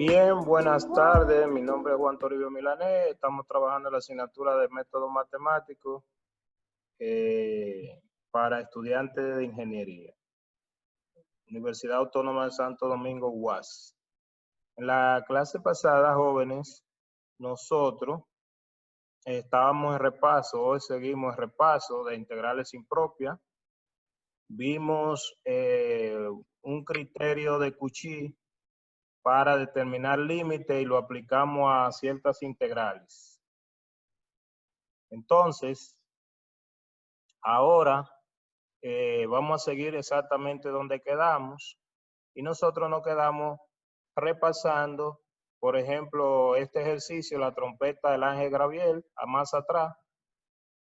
Bien, buenas tardes. Mi nombre es Juan Toribio Milanés. Estamos trabajando en la asignatura de método matemático para estudiantes de ingeniería. Universidad Autónoma de Santo Domingo, UAS. En la clase pasada, jóvenes, nosotros estábamos en repaso. Hoy seguimos en repaso de integrales impropias. Vimos un criterio de Cauchy para determinar límite y lo aplicamos a ciertas integrales. Entonces, ahora vamos a seguir exactamente donde quedamos y nosotros nos quedamos repasando, por ejemplo, este ejercicio, la trompeta del Ángel Gabriel, a más atrás,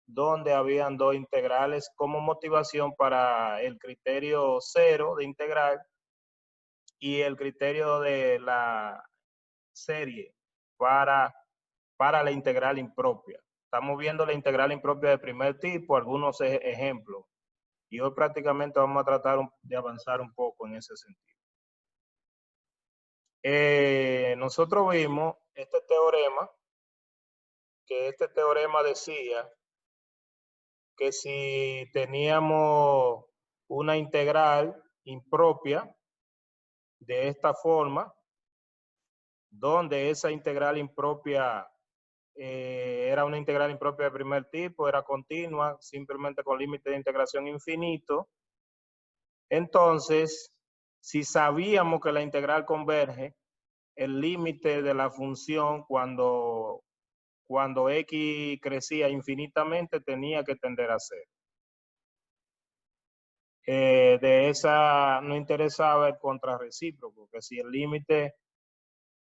donde habían dos integrales como motivación para el criterio cero de integral y el criterio de la serie para la integral impropia. Estamos viendo la integral impropia de primer tipo, algunos ejemplos. Y hoy prácticamente vamos a tratar de avanzar un poco en ese sentido. Nosotros vimos este teorema, que este teorema decía que si teníamos una integral impropia de esta forma, donde esa integral impropia era una integral impropia de primer tipo, era continua, simplemente con límite de integración infinito. Entonces, si sabíamos que la integral converge, el límite de la función cuando x crecía infinitamente tenía que tender a cero. De esa no interesaba el contrarrecíproco, porque si el límite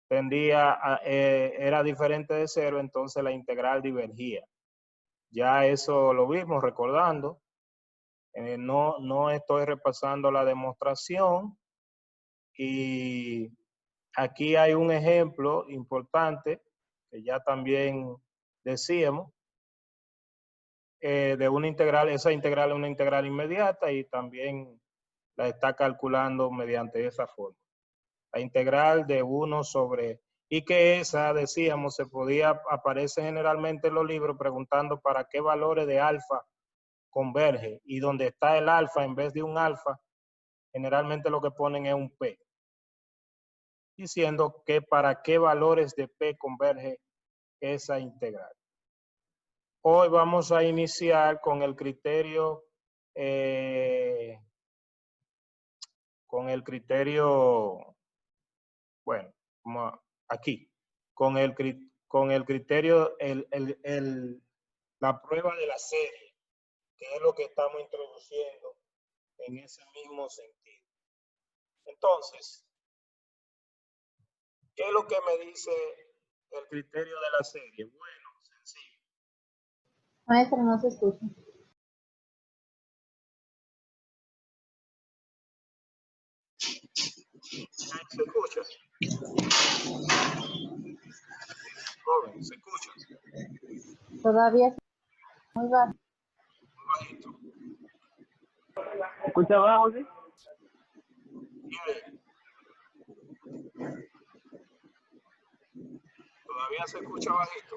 era diferente de cero, entonces la integral divergía. Ya eso lo vimos recordando. No estoy repasando la demostración. Y aquí hay un ejemplo importante que ya también decíamos, de una integral. Esa integral es una integral inmediata y también la está calculando mediante esa forma. La integral de 1 sobre... Y que esa, decíamos, aparece generalmente en los libros preguntando para qué valores de alfa converge. Y donde está el alfa, en vez de un alfa, generalmente lo que ponen es un P, diciendo que para qué valores de P converge esa integral. Hoy vamos a iniciar con el criterio, bueno, como aquí, con el criterio, la prueba de la serie, que es lo que estamos introduciendo en ese mismo sentido. Entonces, ¿qué es lo que me dice el criterio de la serie? Bueno, sencillo. Maestro, no se escucha. ¿Se escucha? Joven, ¿se escucha? Todavía muy bajo. Muy bajito. ¿Se escucha bajo, sí? Bien. ¿Todavía se escucha bajito?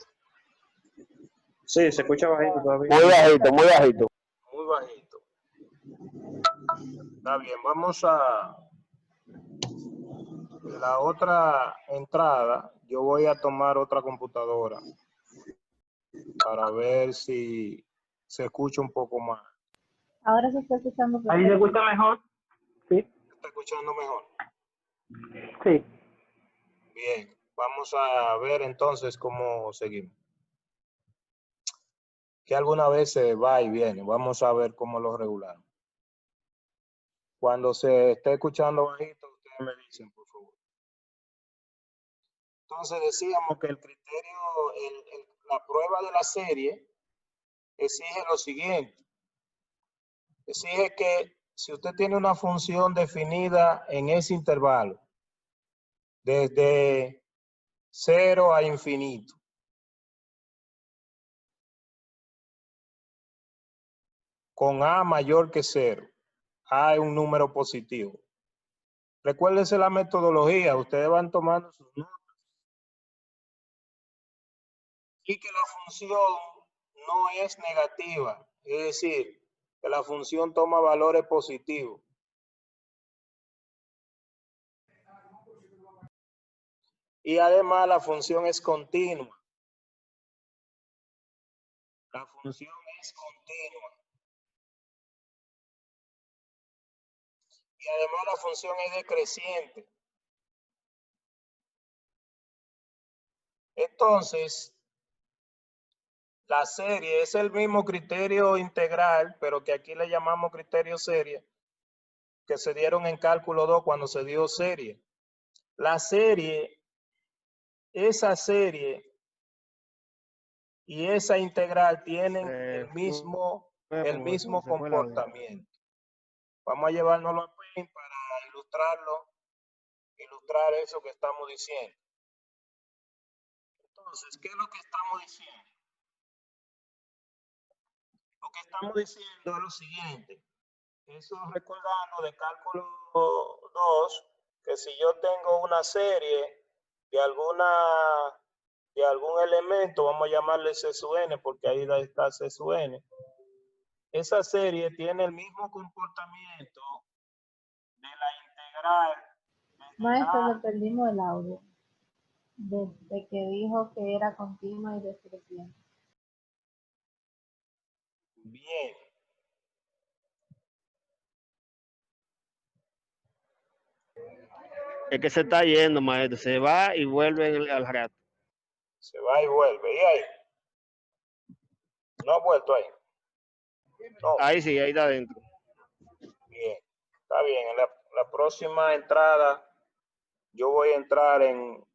Sí, se escucha bajito todavía. Muy bajito, muy bajito. Muy bajito. Está bien, vamos a la otra entrada. Yo voy a tomar otra computadora para ver si se escucha un poco más. Ahora se está escuchando perfecto. ¿Ahí se escucha mejor? Sí. ¿Se está escuchando mejor? Sí. Bien, vamos a ver entonces cómo seguimos. Que alguna vez se va y viene. Vamos a ver cómo lo regulamos. Cuando se esté escuchando bajito, ustedes me dicen, por favor. Entonces decíamos que el criterio, la prueba de la serie exige lo siguiente. Exige que si usted tiene una función definida en ese intervalo, desde 0 a infinito, con a mayor que 0, a es un número positivo. Recuérdense la metodología, ustedes van tomando sus notas. Y que la función no es negativa, es decir, que la función toma valores positivos. Y además la función es continua. La función es continua. Y además la función es decreciente. Entonces, la serie es el mismo criterio integral, pero que aquí le llamamos criterio serie, que se dieron en cálculo 2 cuando se dio serie. La serie, esa serie y esa integral tienen el mismo comportamiento. Vamos a llevárnoslo a Paint para ilustrar eso que estamos diciendo. Entonces, ¿qué es lo que estamos diciendo? Lo que estamos diciendo es lo siguiente. Eso recordando de cálculo 2, que si yo tengo una serie de algún elemento, vamos a llamarle C sub n, porque ahí está C sub n. Esa serie tiene el mismo comportamiento de la integral. Maestro, le perdimos el audio. Desde que dijo que era continua y decreciente. Bien. Es que se está yendo, maestro. Se va y vuelve al rato. Se va y vuelve. ¿Y ahí? ¿No ha vuelto ahí? No. Ahí sí, ahí está adentro. Bien. Está bien. En la próxima entrada yo voy a entrar en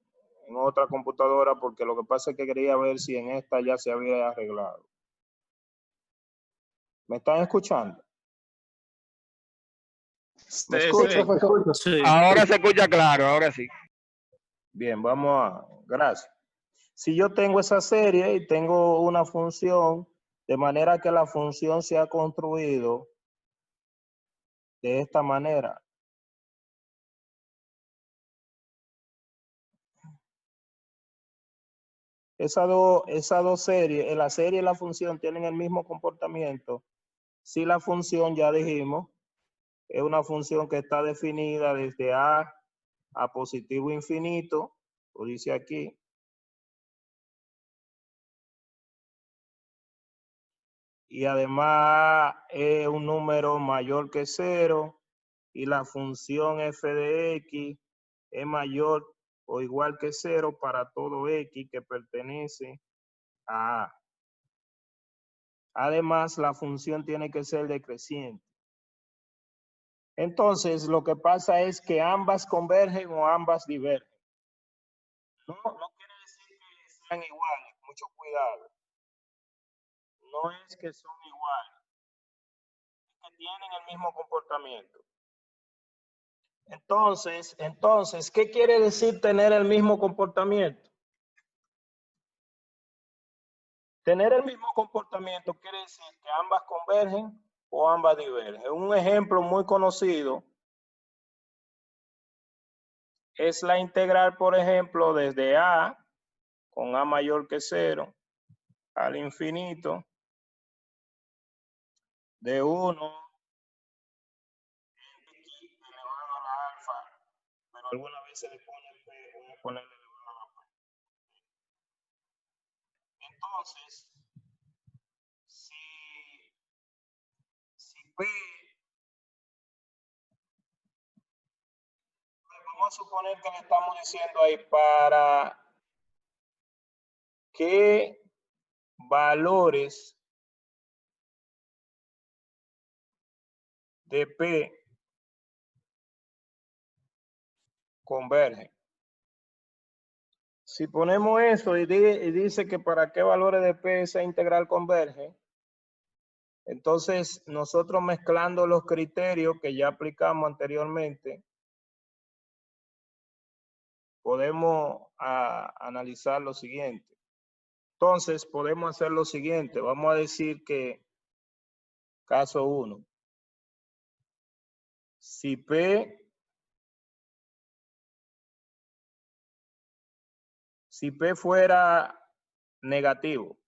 otra computadora porque lo que pasa es que quería ver si en esta ya se había arreglado. ¿Me están escuchando? ¿Me escuchan? Sí. Ahora se escucha claro, ahora sí. Bien, gracias. Si yo tengo esa serie y tengo una función, de manera que la función se ha construido de esta manera. Esas dos series, la serie y la función tienen el mismo comportamiento. Si la función, ya dijimos, es una función que está definida desde a positivo infinito, lo dice aquí. Y además es un número mayor que 0 y la función f de x es mayor o igual que 0 para todo x que pertenece a A. Además, la función tiene que ser decreciente. Entonces, lo que pasa es que ambas convergen o ambas divergen. No quiere decir que sean iguales, mucho cuidado. No es que son iguales, es que tienen el mismo comportamiento. Entonces, ¿qué quiere decir tener el mismo comportamiento? Tener el mismo comportamiento quiere decir que ambas convergen o ambas divergen. Un ejemplo muy conocido es la integral, por ejemplo, desde a con a mayor que 0 al infinito de 1 x elevado a la alfa, pero alguna vez se le pone p, voy a ponerle elevado a la p. Entonces, si p, vamos a suponer que le estamos diciendo ahí para qué valores de p convergen. Si ponemos eso y dice que para qué valores de p esa integral converge, entonces nosotros mezclando los criterios que ya aplicamos anteriormente, podemos analizar lo siguiente. Entonces podemos hacer lo siguiente. Vamos a decir que, caso 1, si p si P fuera negativo.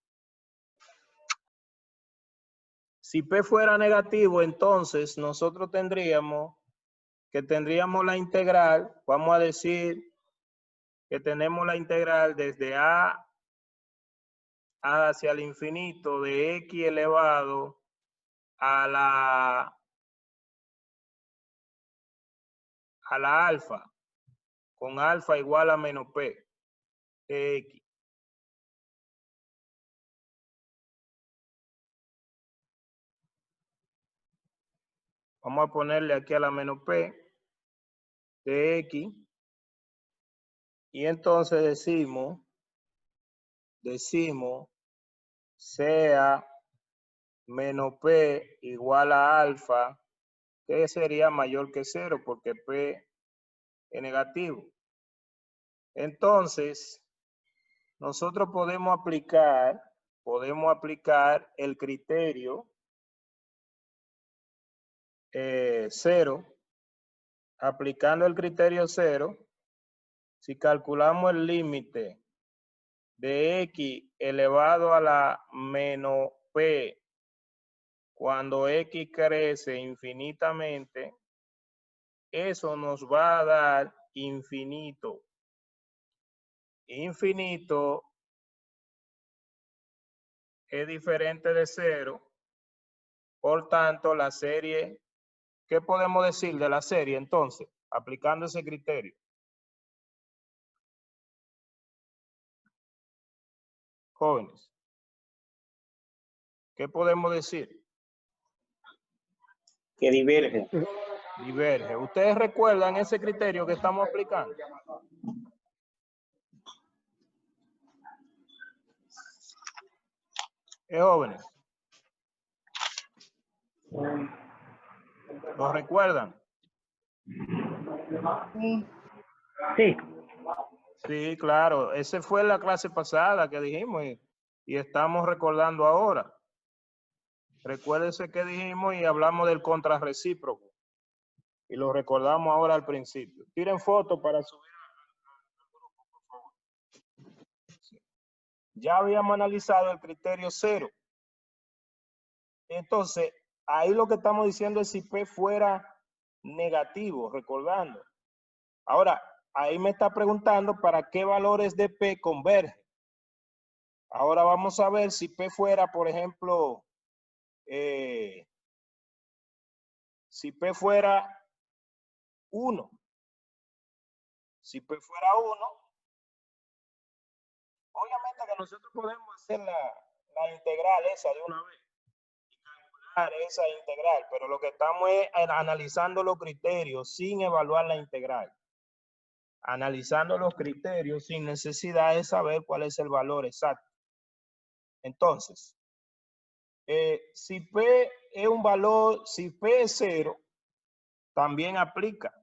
Si P fuera negativo, entonces nosotros tendríamos la integral, vamos a decir que tenemos la integral desde A hacia el infinito de X elevado a la alfa, con alfa igual a menos P de X. Vamos a ponerle aquí a la menos P de X. Y entonces decimos sea menos P igual a alfa, que sería mayor que 0 porque P es negativo. Entonces, nosotros podemos aplicar el criterio 0. Aplicando el criterio 0, si calculamos el límite de X elevado a la menos P cuando X crece infinitamente, eso nos va a dar infinito. Infinito es diferente de 0. Por tanto, la serie, ¿qué podemos decir de la serie entonces? Aplicando ese criterio. Jóvenes, ¿qué podemos decir? Que diverge. Diverge. ¿Ustedes recuerdan ese criterio que estamos aplicando? Jóvenes. ¿Lo recuerdan? Sí. Sí. Sí, claro. Esa fue la clase pasada que dijimos y estamos recordando ahora. Recuérdense que dijimos y hablamos del contrarrecíproco. Y lo recordamos ahora al principio. Tiren fotos para subir al grupo, por favor. Ya habíamos analizado el criterio 0. Entonces, ahí lo que estamos diciendo es si P fuera negativo, recordando. Ahora, ahí me está preguntando para qué valores de P converge. Ahora vamos a ver si P fuera, por ejemplo, si P fuera 1. Si P fuera 1, obviamente que nosotros podemos hacer la integral esa de una vez y calcular esa integral, pero lo que estamos es analizando los criterios sin evaluar la integral. Analizando los criterios sin necesidad de saber cuál es el valor exacto. Entonces, si P es un valor, si P es 0, también aplica.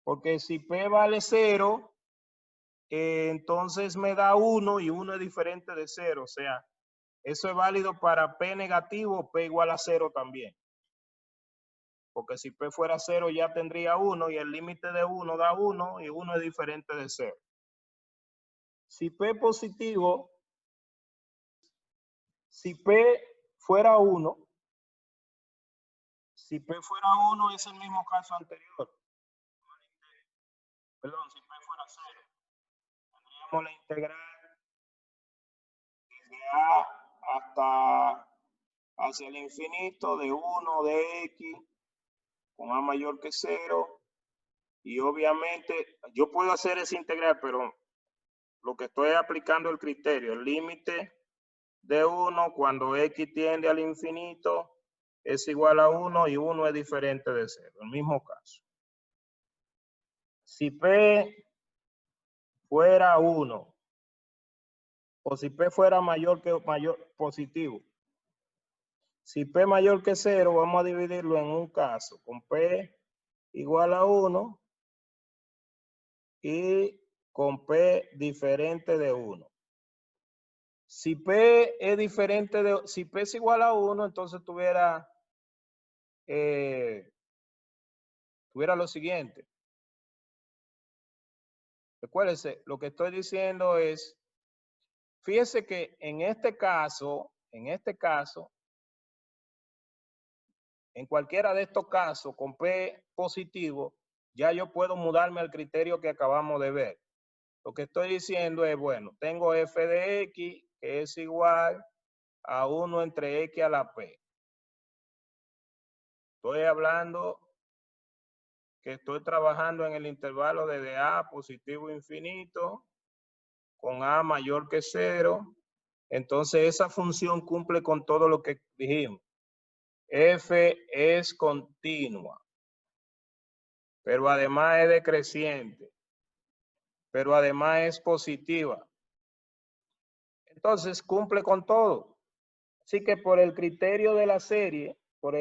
Porque si P vale 0, entonces me da 1 y 1 es diferente de 0. O sea, eso es válido para P negativo, P igual a 0 también. Porque si P fuera 0 ya tendría 1 y el límite de 1 da 1 y 1 es diferente de 0. Si P positivo, si P fuera 1, si P fuera 1 es el mismo caso anterior. Perdón, si P fuera 0, tendríamos la integral desde A hasta hacia el infinito de 1 de X con A mayor que 0. Y obviamente yo puedo hacer esa integral, pero lo que estoy aplicando el criterio, el límite de 1 cuando X tiende al infinito es igual a 1 y 1 es diferente de 0. El mismo caso. Si P fuera 1 o si P fuera mayor positivo. Si P mayor que 0, vamos a dividirlo en un caso con P igual a 1 y con P diferente de 1. Si P es diferente de, si P es igual a 1, entonces tuviera lo siguiente. Recuérdese, lo que estoy diciendo es, fíjese que en este caso, en cualquiera de estos casos con P positivo, ya yo puedo mudarme al criterio que acabamos de ver. Lo que estoy diciendo es, bueno, tengo f de x que es igual a 1 entre x a la p. Estoy hablando que estoy trabajando en el intervalo desde a positivo infinito con a mayor que 0. Entonces esa función cumple con todo lo que dijimos. F es continua, pero además es decreciente, pero además es positiva. Entonces cumple con todo. Así que por el criterio de la serie, por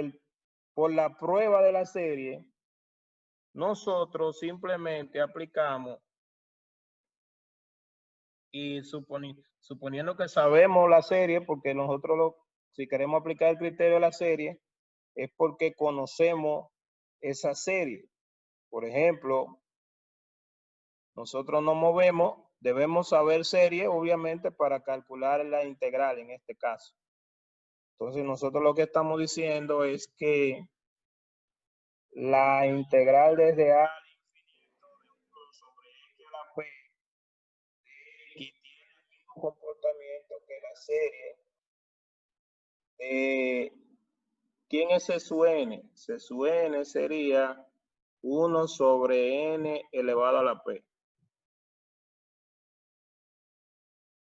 la prueba de la serie, nosotros simplemente aplicamos y suponiendo que sabemos la serie, porque nosotros si queremos aplicar el criterio de la serie, es porque conocemos esa serie. Por ejemplo, nosotros nos movemos, debemos saber serie, obviamente, para calcular la integral en este caso. Entonces, nosotros lo que estamos diciendo es que la integral desde a al infinito de 1 sobre x a la p de x tiene el mismo comportamiento que la serie de ¿quién es C sub n? C sub n sería 1 sobre n elevado a la p.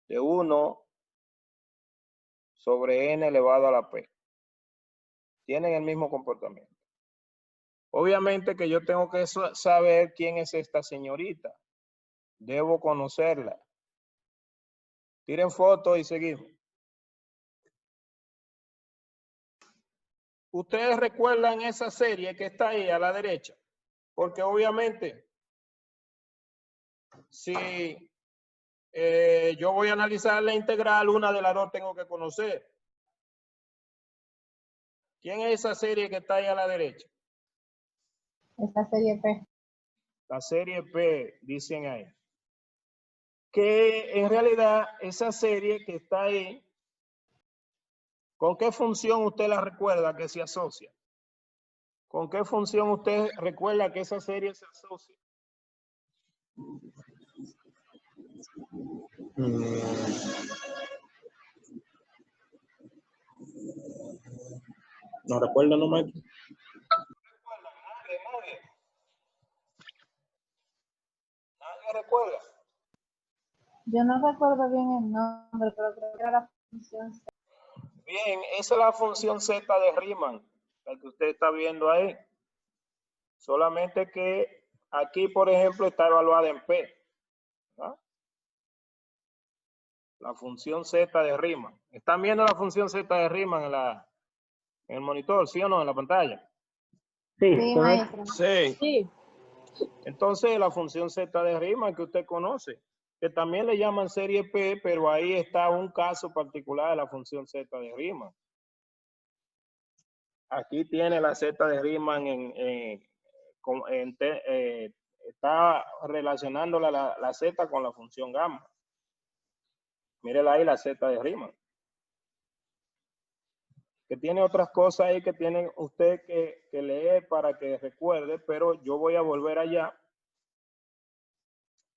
De 1 sobre n elevado a la p. Tienen el mismo comportamiento. Obviamente que yo tengo que saber quién es esta señorita. Debo conocerla. Tiren fotos y seguimos. Ustedes recuerdan esa serie que está ahí a la derecha, porque obviamente si yo voy a analizar la integral, una de las dos tengo que conocer. ¿Quién es esa serie que está ahí a la derecha? Esta serie P. La serie P, dicen ahí. Que en realidad esa serie que está ahí, ¿con qué función usted la recuerda que se asocia? ¿Con qué función usted recuerda que esa serie se asocia? No recuerdo, no, maestro. ¿Nadie recuerda? Yo no recuerdo bien el nombre, pero creo que era la función C. Bien, esa es la función Z de Riemann, la que usted está viendo ahí. Solamente que aquí, por ejemplo, está evaluada en P. ¿No? La función Z de Riemann. ¿Están viendo la función Z de Riemann en el monitor, sí o no, en la pantalla? Sí, Sí, correcto. maestro. Sí. Entonces, la función Z de Riemann que usted conoce, que también le llaman serie P, pero ahí está un caso particular de la función Z de Riemann. Aquí tiene la Z de Riemann está relacionando la Z con la función gamma. Mírela ahí, la Z de Riemann. Que tiene otras cosas ahí que tiene usted que leer para que recuerde, pero yo voy a volver allá.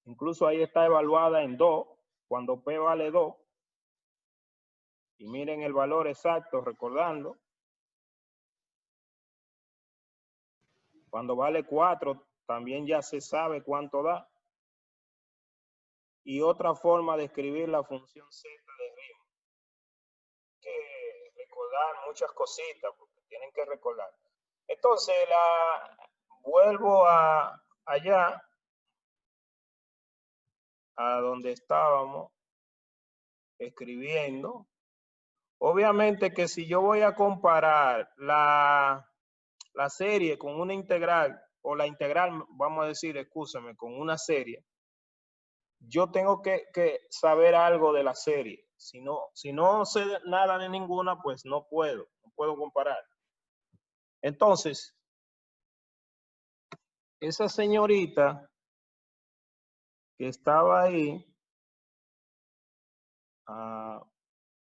Incluso ahí está evaluada en 2, cuando P vale 2. Y miren el valor exacto, recordando. Cuando vale 4, también ya se sabe cuánto da. Y otra forma de escribir la función Z de Riemann. Que recordar muchas cositas, porque tienen que recordar. Entonces, vuelvo allá, a donde estábamos escribiendo. Obviamente que si yo voy a comparar la serie con una integral, o la integral, vamos a decir, escúchame, con una serie, yo tengo que saber algo de la serie. Si no sé nada de ninguna, pues no puedo comparar. Entonces, esa señorita que estaba ahí,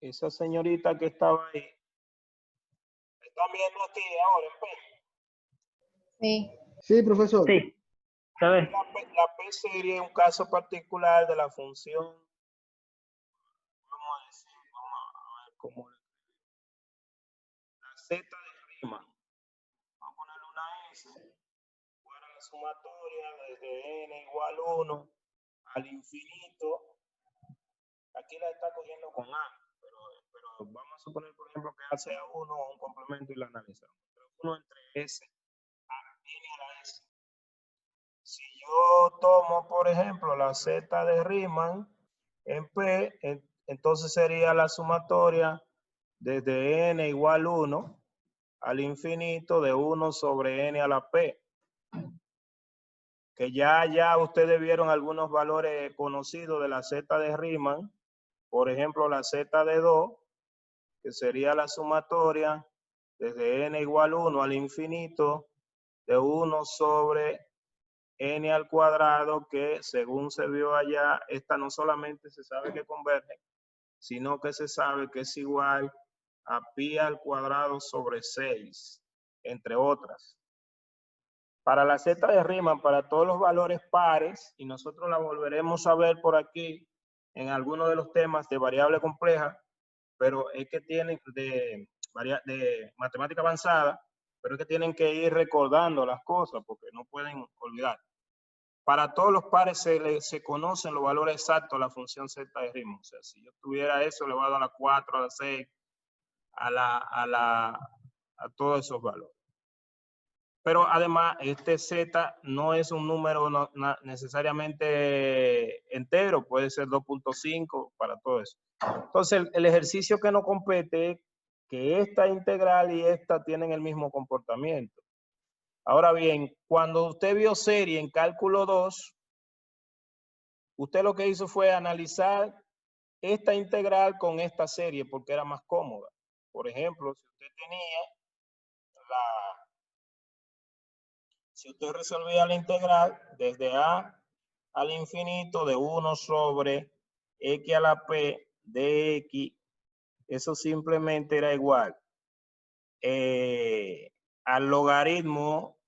esa señorita que estaba ahí, ¿están viendo aquí ahora en P? Sí. Sí, profesor. Sí, ¿sabes? La P serie es un caso particular de la función, vamos a decir, vamos a ver cómo la Z de Riemann. Vamos a ponerle una S para la sumatoria desde n igual 1 al infinito. Aquí la está cogiendo con A, pero vamos a suponer, por ejemplo, que A sea 1 o un complemento y la analizamos. 1 entre S a n a la S. Si yo tomo, por ejemplo, la Z de Riemann en P, entonces sería la sumatoria desde n igual 1 al infinito de 1 sobre n a la P. Que ya ustedes vieron algunos valores conocidos de la Z de Riemann. Por ejemplo, la Z de 2, que sería la sumatoria desde n igual 1 al infinito de 1 sobre n al cuadrado, que según se vio allá, esta no solamente se sabe que converge, sino que se sabe que es igual a pi al cuadrado sobre 6, entre otras. Para la Z de Riemann, para todos los valores pares, y nosotros la volveremos a ver por aquí en algunos de los temas de variable compleja, pero es que tienen de matemática avanzada, pero es que tienen que ir recordando las cosas porque no pueden olvidar. Para todos los pares se conocen los valores exactos de la función Z de Riemann. O sea, si yo tuviera eso elevado a la 4, a la 6, a todos esos valores. Pero además, este Z no es un número necesariamente entero, puede ser 2.5 para todo eso. Entonces, el ejercicio que nos compete es que esta integral y esta tienen el mismo comportamiento. Ahora bien, cuando usted vio serie en cálculo 2, usted lo que hizo fue analizar esta integral con esta serie porque era más cómoda. Por ejemplo, si usted tenía si usted resolvía la integral desde a al infinito de 1 sobre x a la p de x, eso simplemente era igual al logaritmo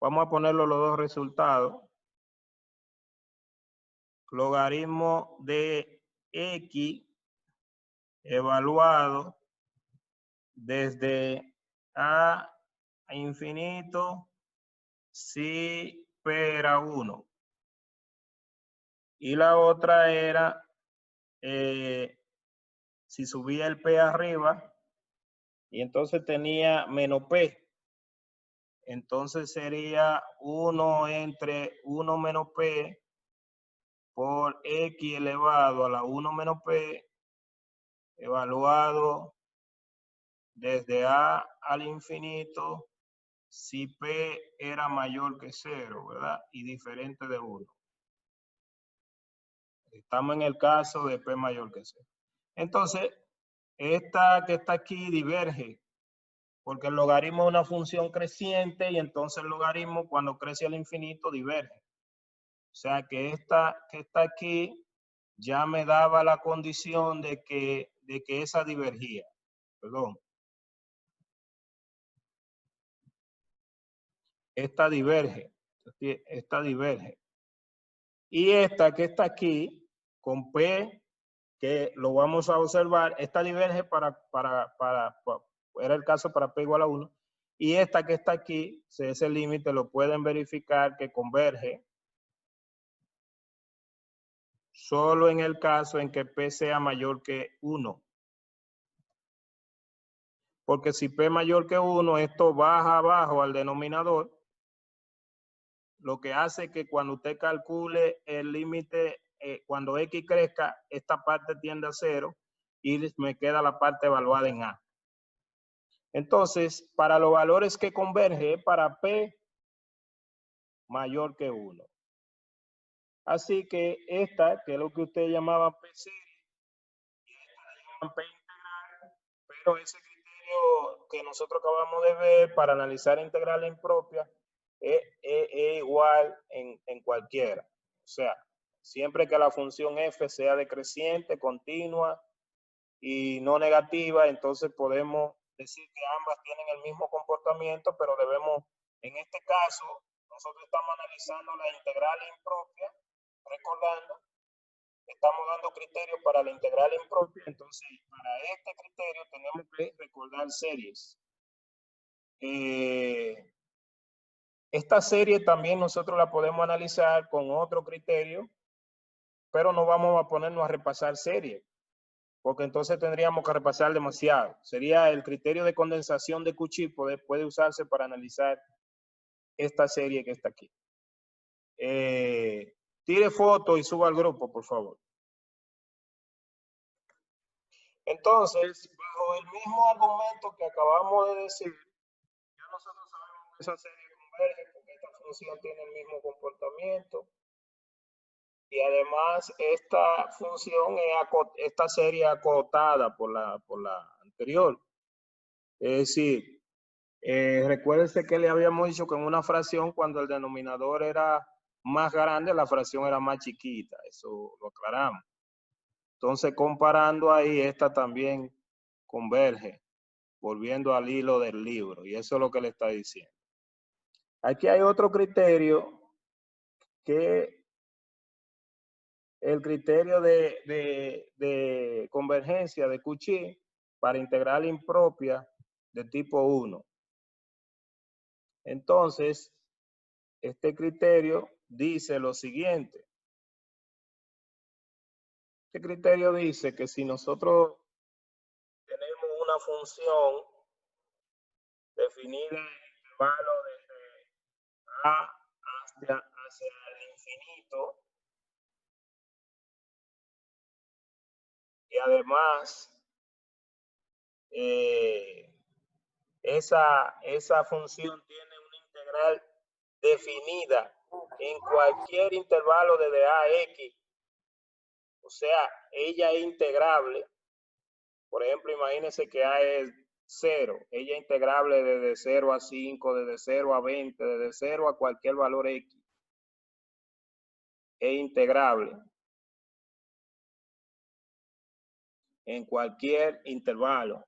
vamos a ponerlo los dos resultados, logaritmo de x evaluado desde a infinito si p era 1. Y la otra era si subía el p arriba y entonces tenía menos p. Entonces sería 1 entre 1 menos p por x elevado a la 1 menos p evaluado desde a al infinito si p era mayor que 0, ¿verdad? Y diferente de 1. Estamos en el caso de p mayor que 0. Entonces, esta que está aquí diverge, porque el logaritmo es una función creciente y entonces el logaritmo cuando crece al infinito diverge. O sea que esta que está aquí ya me daba la condición de que esa divergía. Perdón. Esta diverge. Esta diverge. Y esta que está aquí, con P, que lo vamos a observar, esta diverge era el caso para P igual a 1. Y esta que está aquí, ese límite lo pueden verificar que converge solo en el caso en que P sea mayor que 1. Porque si P mayor que 1, esto baja abajo al denominador, lo que hace que cuando usted calcule el límite, cuando X crezca, esta parte tiende a 0 y me queda la parte evaluada en A. Entonces, para los valores que converge, para P mayor que 1. Así que esta, que es lo que usted llamaba P serie, y esta la llaman P integral, pero ese criterio que nosotros acabamos de ver para analizar integral impropia es igual en cualquiera. O sea, siempre que la función f sea decreciente, continua y no negativa, entonces podemos decir que ambas tienen el mismo comportamiento, pero debemos, en este caso, nosotros estamos analizando la integral impropia, recordando, estamos dando criterios para la integral impropia, entonces para este criterio tenemos que recordar series. Esta serie también nosotros la podemos analizar con otro criterio, pero no vamos a ponernos a repasar series, porque entonces tendríamos que repasar demasiado. Sería el criterio de condensación de Cauchy, puede usarse para analizar esta serie que está aquí. Tire foto y suba al grupo, por favor. Entonces, bajo el mismo argumento que acabamos de decir, ya nosotros sabemos que esa serie converge porque esta función tiene el mismo comportamiento. Y además esta función, esta serie acotada por la anterior. Es decir, recuérdense que le habíamos dicho que en una fracción, cuando el denominador era más grande, la fracción era más chiquita. Eso lo aclaramos. Entonces, comparando ahí, esta también converge, volviendo al hilo del libro. Y eso es lo que le está diciendo. Aquí hay otro criterio, que el criterio de convergencia de Cauchy para integral impropia de tipo 1. Entonces, este criterio dice lo siguiente. Este criterio dice que si nosotros tenemos una función definida en intervalo desde a hacia el infinito, y además esa función tiene una integral definida en cualquier intervalo desde a a x, o sea, ella es integrable. Por ejemplo, imagínense que a es 0, ella es integrable desde 0 a 5, desde 0 a 20, desde 0 a cualquier valor x. Es integrable en cualquier intervalo.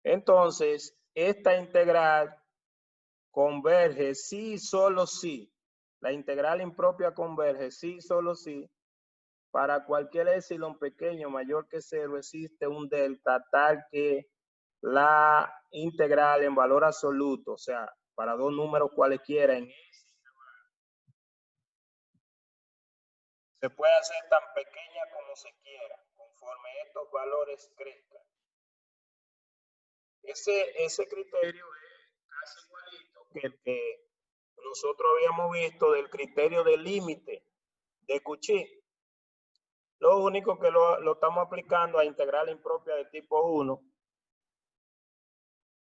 Entonces, esta integral converge sí, solo sí. La integral impropia converge sí, solo sí. Para cualquier epsilon pequeño mayor que 0 existe un delta tal que la integral en valor absoluto, o sea, para dos números cualesquiera en ese intervalo, se puede hacer tan pequeña como se quiera, conforme estos valores crezcan. Ese criterio es casi igualito que el que nosotros habíamos visto del criterio de límite de Cauchy. Lo único que lo estamos aplicando a integral impropia de tipo 1,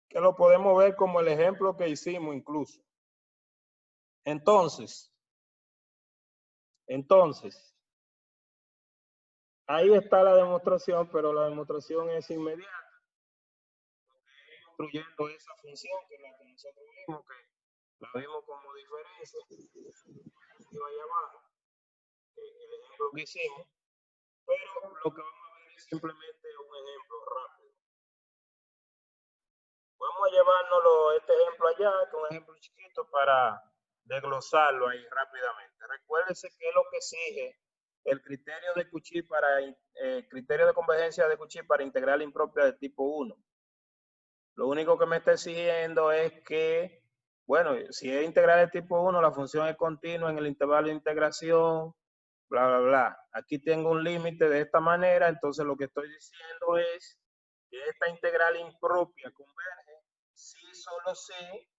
que lo podemos ver como el ejemplo que hicimos incluso. Entonces, ahí está la demostración, pero la demostración es inmediata. Construyendo esa función que es la que nosotros vimos, que la vimos como diferencia, y allá abajo, el ejemplo que hicimos, pero lo que vamos a ver es simplemente un ejemplo rápido. Vamos a llevárnoslo este ejemplo allá, que es un ejemplo chiquito para desglosarlo ahí rápidamente. Recuérdense que es lo que exige el criterio de Cauchy para criterio de convergencia de Cauchy para integral impropia de tipo 1. Lo único que me está exigiendo es que, bueno, si es integral de tipo 1, la función es continua en el intervalo de integración, bla, bla, bla. Aquí tengo un límite de esta manera, entonces lo que estoy diciendo es que esta integral impropia converge sí, solo sí,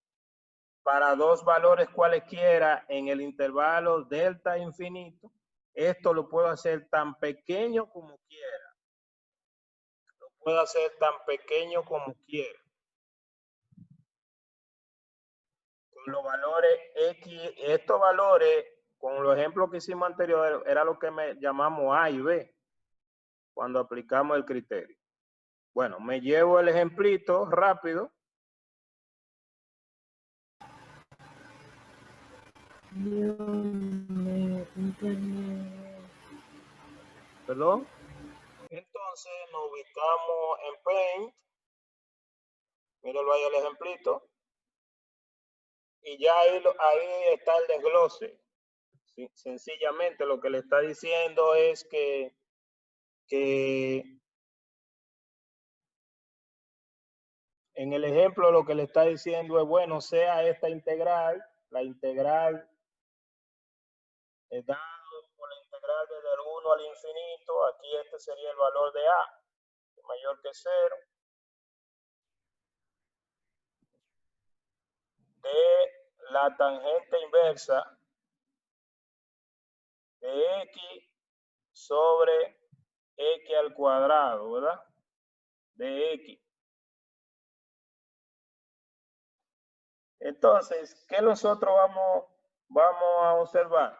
para dos valores cualesquiera en el intervalo delta infinito. Esto lo puedo hacer tan pequeño como quiera. Lo puedo hacer tan pequeño como quiera. Con los valores X, estos valores, con los ejemplos que hicimos anteriores, era lo que llamamos A y B, cuando aplicamos el criterio. Bueno, me llevo el ejemplito rápido. Perdón. Entonces nos ubicamos en Paint. Míralo ahí el ejemplito. Y ya ahí está el desglose. Sí, sencillamente lo que le está diciendo es que en el ejemplo lo que le está diciendo es, bueno, sea esta integral, la integral es dado por la integral desde el 1 al infinito, aquí este sería el valor de a, mayor que 0, de la tangente inversa de x sobre x al cuadrado, ¿verdad? De x. Entonces, ¿qué nosotros vamos a observar?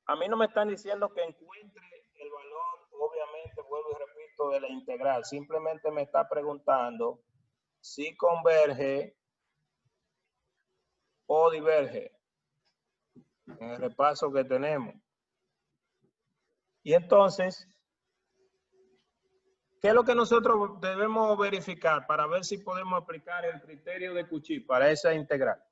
A mí no me están diciendo que encuentre el valor, obviamente, vuelvo y repito, de la integral. Simplemente me está preguntando si converge o diverge en el repaso que tenemos. Y entonces, ¿qué es lo que nosotros debemos verificar para ver si podemos aplicar el criterio de Cauchy para esa integral?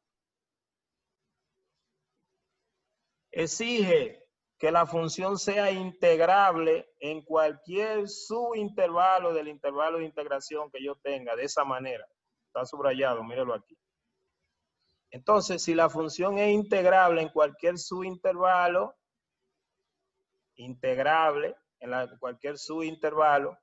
Exige que la función sea integrable en cualquier subintervalo del intervalo de integración que yo tenga, de esa manera. Está subrayado, mírelo aquí. Entonces, si la función es integrable en cualquier subintervalo, integrable en cualquier subintervalo,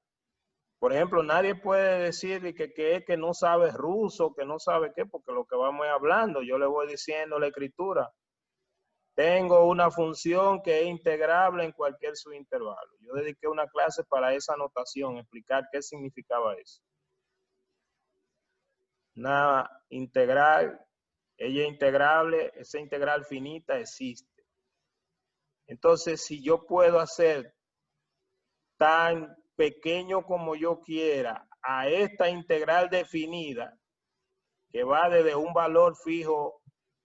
por ejemplo, nadie puede decir que no sabe ruso, que no sabe qué, porque lo que vamos hablando, yo le voy diciendo la escritura. Tengo una función que es integrable en cualquier subintervalo. Yo dediqué una clase para esa notación, explicar qué significaba eso. Una integral, ella es integrable, esa integral finita existe. Entonces, si yo puedo hacer tan pequeño como yo quiera a esta integral definida, que va desde un valor fijo,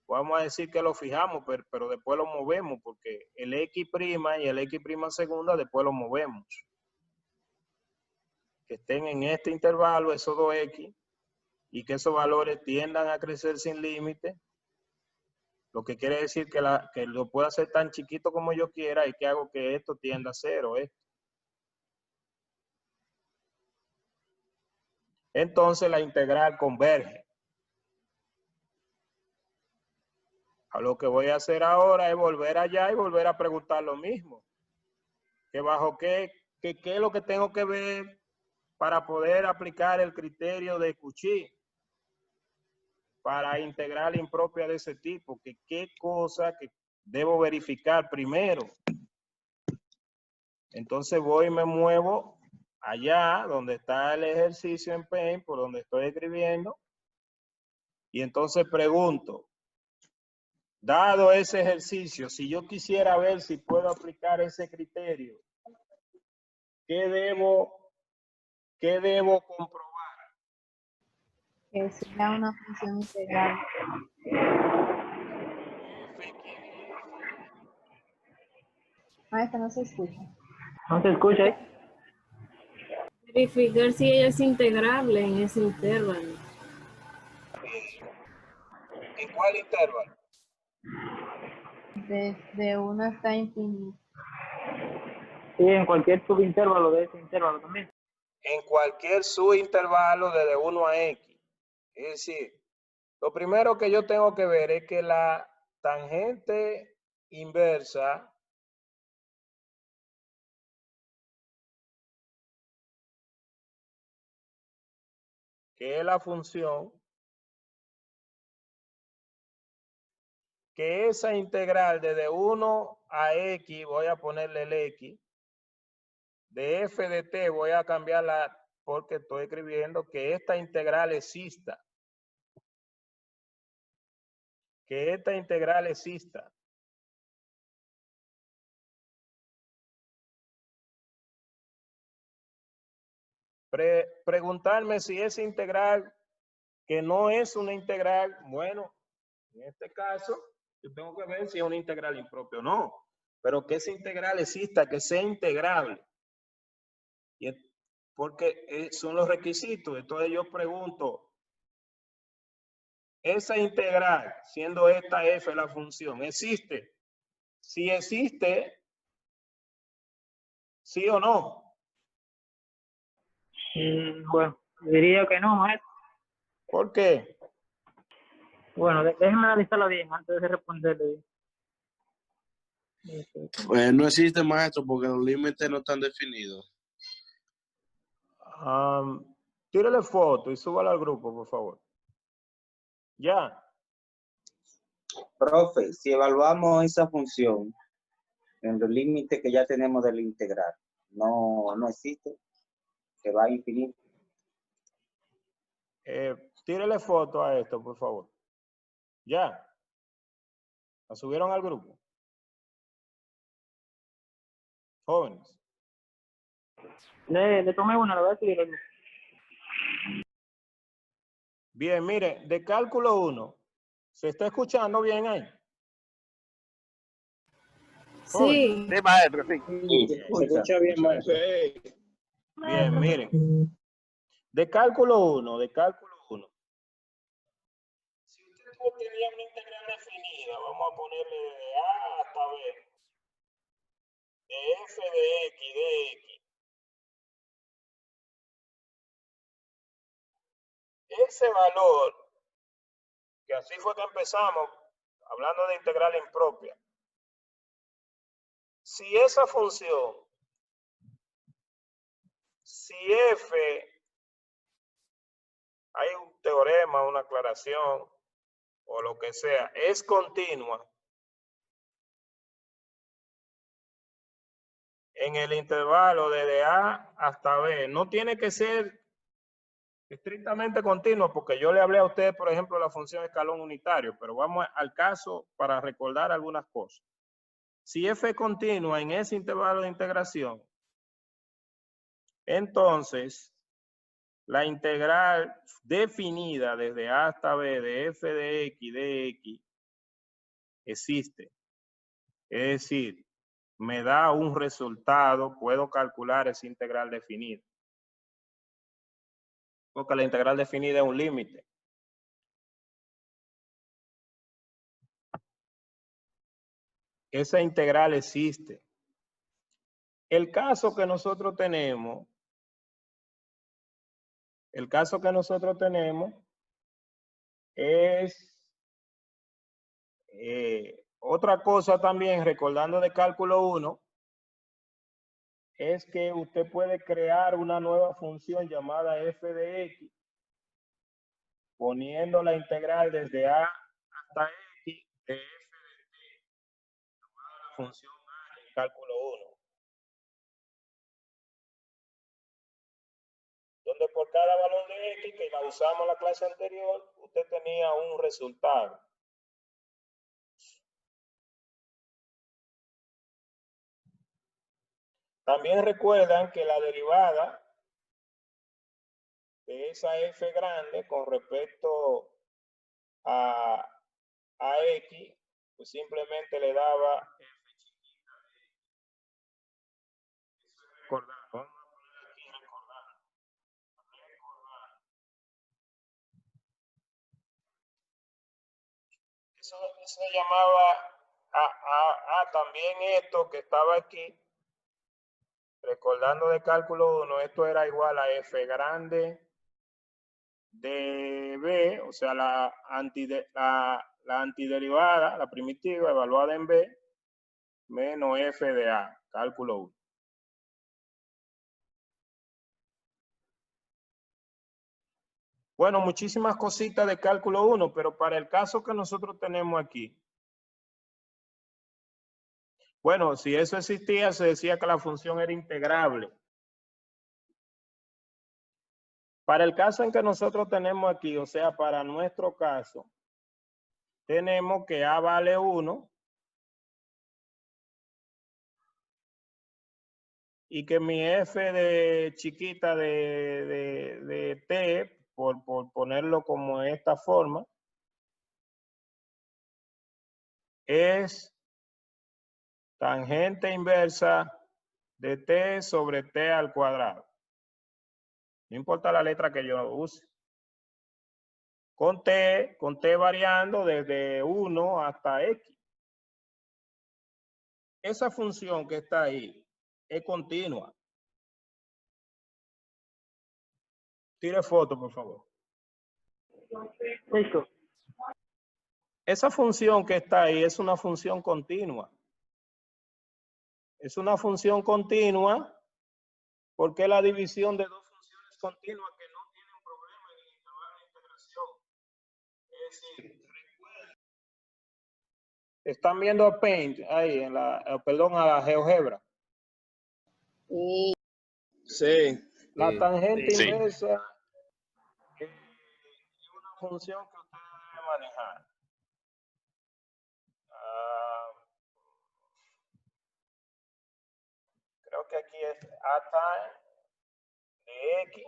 vamos a decir que lo fijamos, pero después lo movemos, porque el x' y el x' segunda después lo movemos. Que estén en este intervalo, esos dos x, y que esos valores tiendan a crecer sin límite, lo que quiere decir que lo puedo hacer tan chiquito como yo quiera y que hago que esto tienda a cero. Entonces la integral converge. A lo que voy a hacer ahora es volver allá y volver a preguntar lo mismo. Que bajo qué es lo que tengo que ver para poder aplicar el criterio de Cauchy para integral impropia de ese tipo. Que qué cosa que debo verificar primero. Entonces voy y me muevo allá donde está el ejercicio en Paint, por donde estoy escribiendo. Y entonces pregunto, dado ese ejercicio, si yo quisiera ver si puedo aplicar ese criterio, ¿qué debo comprobar? Que sea una función integral. Maestra, no se escucha. ¿No se escucha ahí? Verificar si ella es integrable en ese intervalo. ¿En cuál intervalo? Desde 1 hasta infinito. Sí, en cualquier subintervalo de ese intervalo también. En cualquier subintervalo desde 1 a x. Es decir, lo primero que yo tengo que ver es que la tangente inversa que es la función, que esa integral desde 1 a x, voy a ponerle el x, de f de t voy a cambiarla porque estoy escribiendo que esta integral exista. Que esta integral exista. preguntarme si esa integral que no es una integral, bueno, en este caso, yo tengo que ver si es una integral impropia o no, pero que esa integral exista, que sea integrable. Porque son los requisitos. Entonces yo pregunto, esa integral, siendo esta f la función, ¿existe? Si existe, ¿sí o no? Bueno, diría que no, maestro. ¿Por qué? Bueno, déjeme analizarlo bien antes de responderle. No existe, maestro, porque los límites no están definidos. Tírale foto y súbala al grupo, por favor. Ya. Profe, si evaluamos esa función en los límites que ya tenemos de la integral, no existe, se va a infinito. Tírale foto a esto, por favor. Ya. ¿La subieron al grupo? Jóvenes. Le tomé una, la verdad que Bien, mire, de cálculo 1, ¿se está escuchando bien ahí? Sí. Sí, maestro, sí. Se escucha bien, maestro. Bien, miren. De cálculo 1. Si usted tenía una integral definida, vamos a ponerle de A hasta B, de f de x, ese valor, que así fue que empezamos, hablando de integral impropia, si esa función, si f, hay un teorema, una aclaración, o lo que sea, es continua en el intervalo de A hasta B, no tiene que ser estrictamente continua, porque yo le hablé a ustedes, por ejemplo, la función escalón unitario, pero vamos al caso para recordar algunas cosas. Si f es continua en ese intervalo de integración, entonces la integral definida desde A hasta B de f de x existe. Es decir, me da un resultado, puedo calcular esa integral definida. Porque la integral definida es un límite. Esa integral existe. El caso que nosotros tenemos, es otra cosa también, recordando de cálculo 1, es que usted puede crear una nueva función llamada f de x, poniendo la integral desde A hasta x de f de t, la función A en cálculo 1. Donde por cada valor de x, que la usamos en la clase anterior, usted tenía un resultado. También recuerdan que la derivada de esa f grande con respecto a x, pues simplemente le daba f chiquita de x. Eso es recordar. Vamos a poner aquí recordar. Eso se llamaba también esto que estaba aquí, recordando de cálculo 1, esto era igual a f grande de b, o sea, la antiderivada, la primitiva evaluada en b, menos f de a, cálculo 1. Bueno, muchísimas cositas de cálculo 1, pero para el caso que nosotros tenemos aquí, bueno, si eso existía, se decía que la función era integrable. Para el caso en que nosotros tenemos aquí, o sea, para nuestro caso, tenemos que A vale 1 y que mi f de chiquita de t, por ponerlo como en esta forma, es tangente inversa de t sobre t al cuadrado. No importa la letra que yo use. Con t variando desde 1 hasta x. Esa función que está ahí es continua. Tire foto, por favor. Listo. Esa función que está ahí es una función continua. Es una función continua porque es la división de dos funciones continuas que no tienen problema en el intervalo de integración. Es decir, recuerden. Están viendo a Paint ahí, en la, perdón, a la GeoGebra. Sí. La tangente Sí. inversa es una función que usted debe manejar. Creo que aquí es a time de x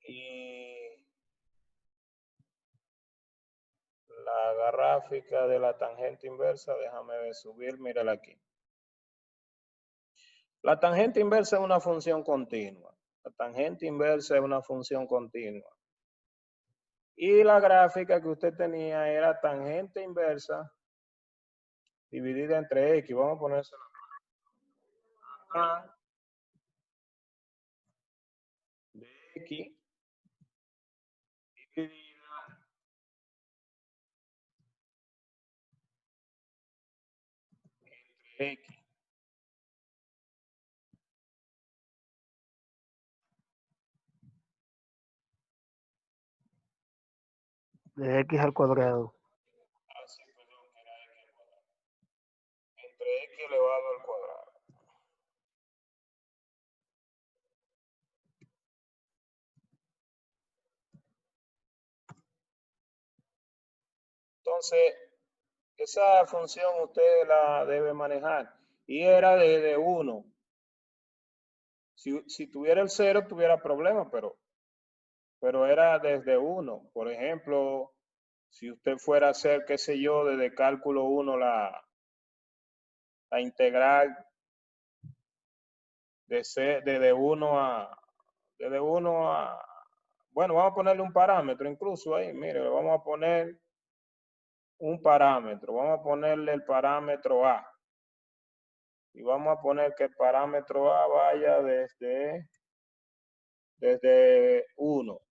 y la gráfica de la tangente inversa, déjame subir, mírala aquí. La tangente inversa es una función continua. La tangente inversa es una función continua. Y la gráfica que usted tenía era tangente inversa dividida entre x. Vamos a ponérsela. A de x dividida entre x. De x al cuadrado. Así, perdón, que era x al cuadrado. Entre x elevado al cuadrado. Entonces, esa función usted la debe manejar. Y era de 1. Si tuviera el 0, tuviera problemas, pero era desde 1. Por ejemplo, si usted fuera a hacer, qué sé yo, desde cálculo 1 la integral desde 1 a, bueno, vamos a ponerle un parámetro incluso ahí, mire, le vamos a poner un parámetro, vamos a ponerle el parámetro A. Y vamos a poner que el parámetro A vaya desde 1.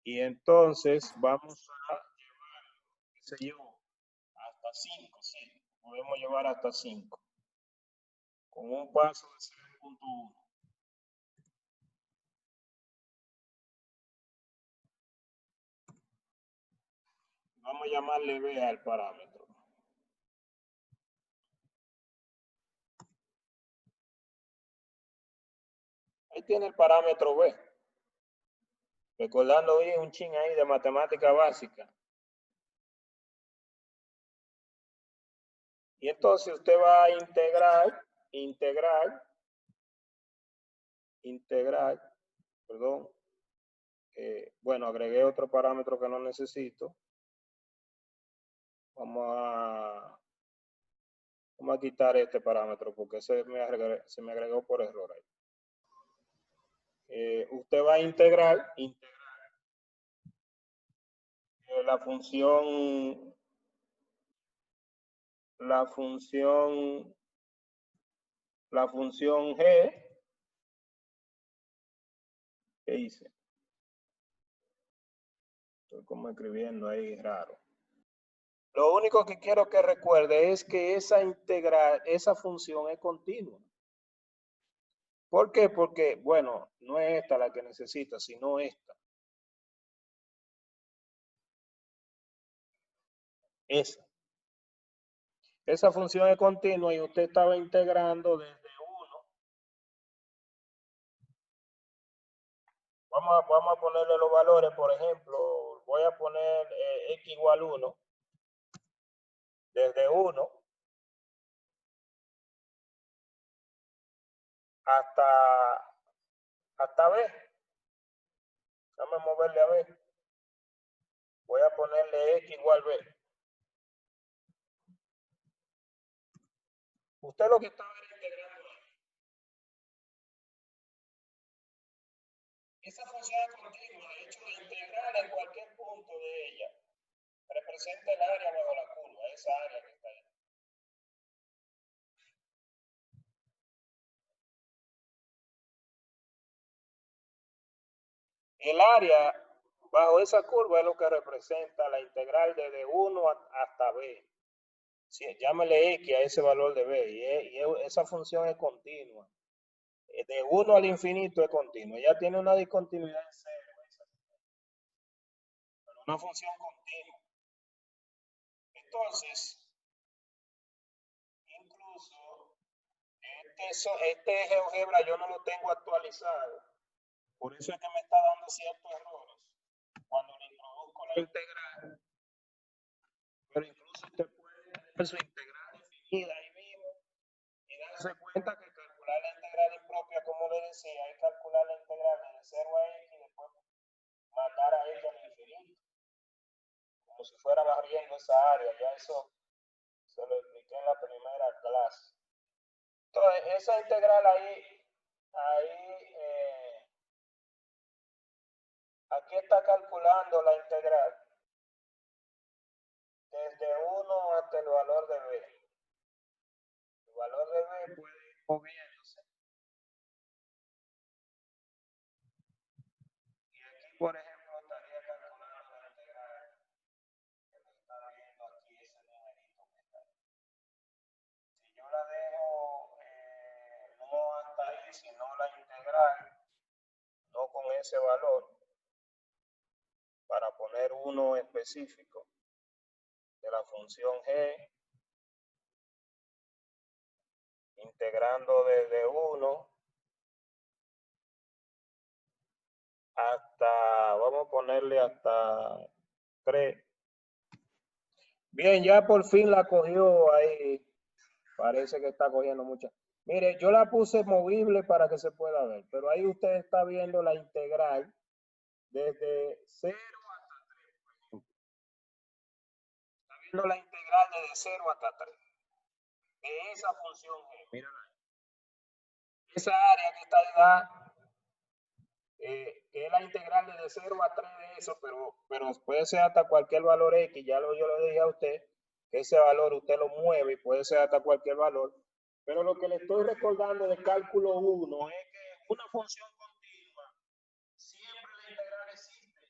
Y entonces vamos a llevar, qué sé yo, hasta 5, sí. Podemos llevar hasta 5. Con un paso de 0.1. Vamos a llamarle B al parámetro. Ahí tiene el parámetro B. Recordando hoy un chin ahí de matemática básica. Y entonces usted va a integrar, perdón. Bueno, agregué otro parámetro que no necesito. Vamos a quitar este parámetro porque se me agregó por error ahí. Usted va a integrar la función G. ¿Qué hice? Estoy como escribiendo ahí raro. Lo único que quiero que recuerde es que esa función es continua. ¿Por qué? Porque, bueno, no es esta la que necesita, sino esta. Esa función es continua y usted estaba integrando desde 1. Vamos a ponerle los valores, por ejemplo, voy a poner x igual 1. Desde 1 hasta B. Vamos a moverle a B. Voy a ponerle X igual B. Usted lo que está integrando esa función es continua. De hecho, la integral en cualquier punto de ella representa el área bajo la curva, esa área que está ahí. El área bajo esa curva es lo que representa la integral desde 1 hasta B. Sí, llámele X a ese valor de B. Y esa función es continua. De 1 al infinito es continua. Ya tiene una discontinuidad en cero. Pero una función continua. Entonces, incluso este GeoGebra yo no lo tengo actualizado. Por eso es que me está dando ciertos errores cuando le introduzco la integral. Pero incluso usted puede tener su integral definida ahí mismo y darse cuenta que calcular la integral impropia, como le decía, es calcular la integral de 0 a x y después mandar a x al infinito. Como si fuera barriendo esa área. Ya eso se lo expliqué en la primera clase. Entonces, esa integral aquí está calculando la integral desde 1 hasta el valor de B. El valor de B puede ir moviéndose. Y aquí, por ejemplo, estaría calculando la integral que me está viendo aquí, ese numerito que está ahí. Si yo la dejo no hasta ahí, sino la integral, no con ese valor, para poner uno específico de la función g, integrando desde 1 hasta, vamos a ponerle hasta 3. Bien, ya por fin la cogió ahí. Parece que está cogiendo mucha. Mire, yo la puse movible para que se pueda ver, pero ahí usted está viendo la integral desde 0 hasta 3. Está viendo la integral desde 0 hasta 3. De esa función g. Mírala ahí. Esa área que está ahí que es la integral desde 0 a 3 de eso, pero puede ser hasta cualquier valor x. Ya yo le dije a usted que ese valor usted lo mueve y puede ser hasta cualquier valor. Pero lo que le estoy recordando de cálculo 1 es que una función continua siempre la integral existe.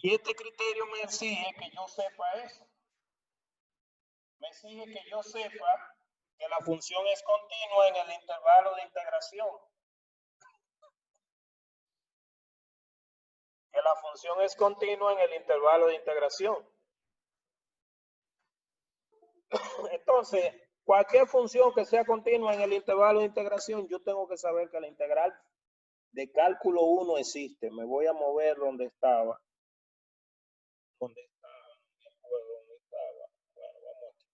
Y este criterio me exige que yo sepa eso. Me exige que yo sepa que la función es continua en el intervalo de integración. Que la función es continua en el intervalo de integración. Entonces, cualquier función que sea continua en el intervalo de integración, yo tengo que saber que la integral de cálculo 1 existe. Me voy a mover donde estaba. ¿Dónde estaba? Bueno, vamos aquí.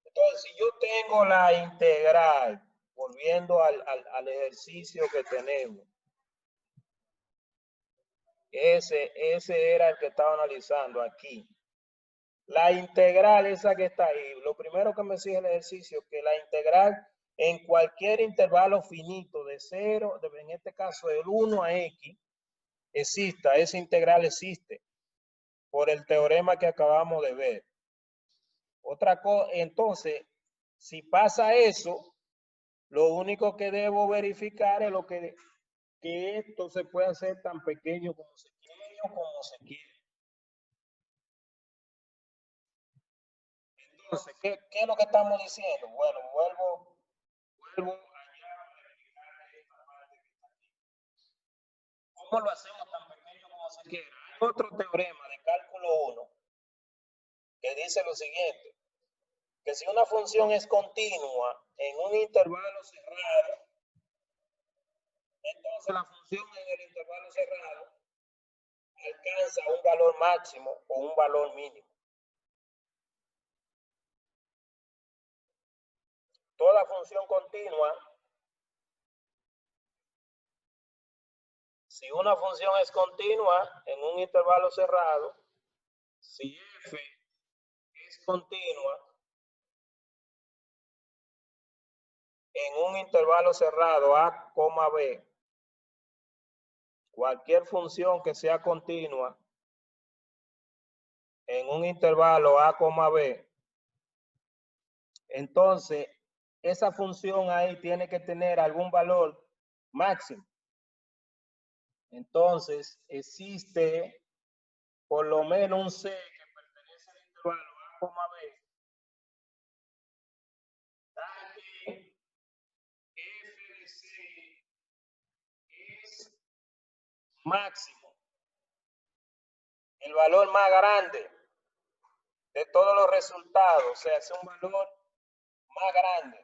Entonces, si yo tengo la integral, volviendo al ejercicio que tenemos, ese era el que estaba analizando aquí. La integral esa que está ahí, lo primero que me exige el ejercicio es que la integral en cualquier intervalo finito de 0, en este caso del 1 a x, exista, esa integral existe por el teorema que acabamos de ver. Otra cosa, entonces, si pasa eso, lo único que debo verificar es lo que esto se puede hacer tan pequeño como se quiere. Entonces, ¿qué es lo que estamos diciendo? Bueno, vuelvo allá a verificar esta parte que está aquí. ¿Cómo lo hacemos tan pequeño como se quiera? Hay otro teorema de cálculo 1 que dice lo siguiente, que si una función es continua en un intervalo cerrado, entonces la función en el intervalo cerrado alcanza un valor máximo o un valor mínimo. toda función continua, si una función es continua en un intervalo cerrado, si f es continua en un intervalo cerrado a, b, cualquier función que sea continua en un intervalo a, b, entonces esa función ahí tiene que tener algún valor máximo. Entonces existe por lo menos un C que pertenece al intervalo a, b, tal que f de C es máximo, el valor más grande de todos los resultados, o sea, es un valor más grande.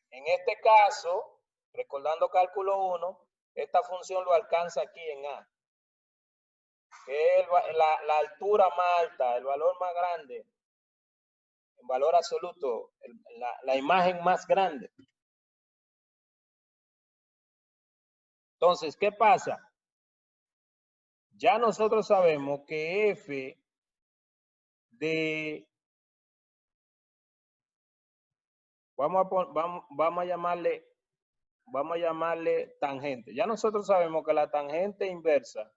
En este caso, recordando cálculo 1, esta función lo alcanza aquí en A, que es la altura más alta, el valor más grande, en valor absoluto, la imagen más grande. Entonces, ¿qué pasa? Ya nosotros sabemos que f de, vamos a llamarle tangente. Ya nosotros sabemos que la tangente inversa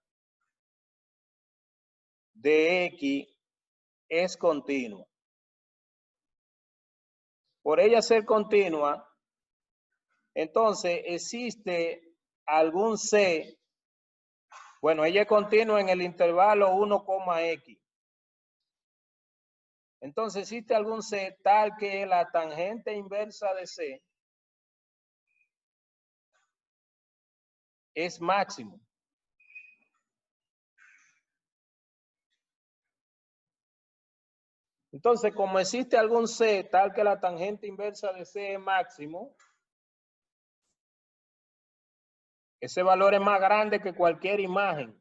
de X es continua. Por ella ser continua, entonces existe algún C. Bueno, ella es continua en el intervalo 1,x. Entonces existe algún C tal que la tangente inversa de C es máximo. Entonces, como existe algún C tal que la tangente inversa de C es máximo, ese valor es más grande que cualquier imagen.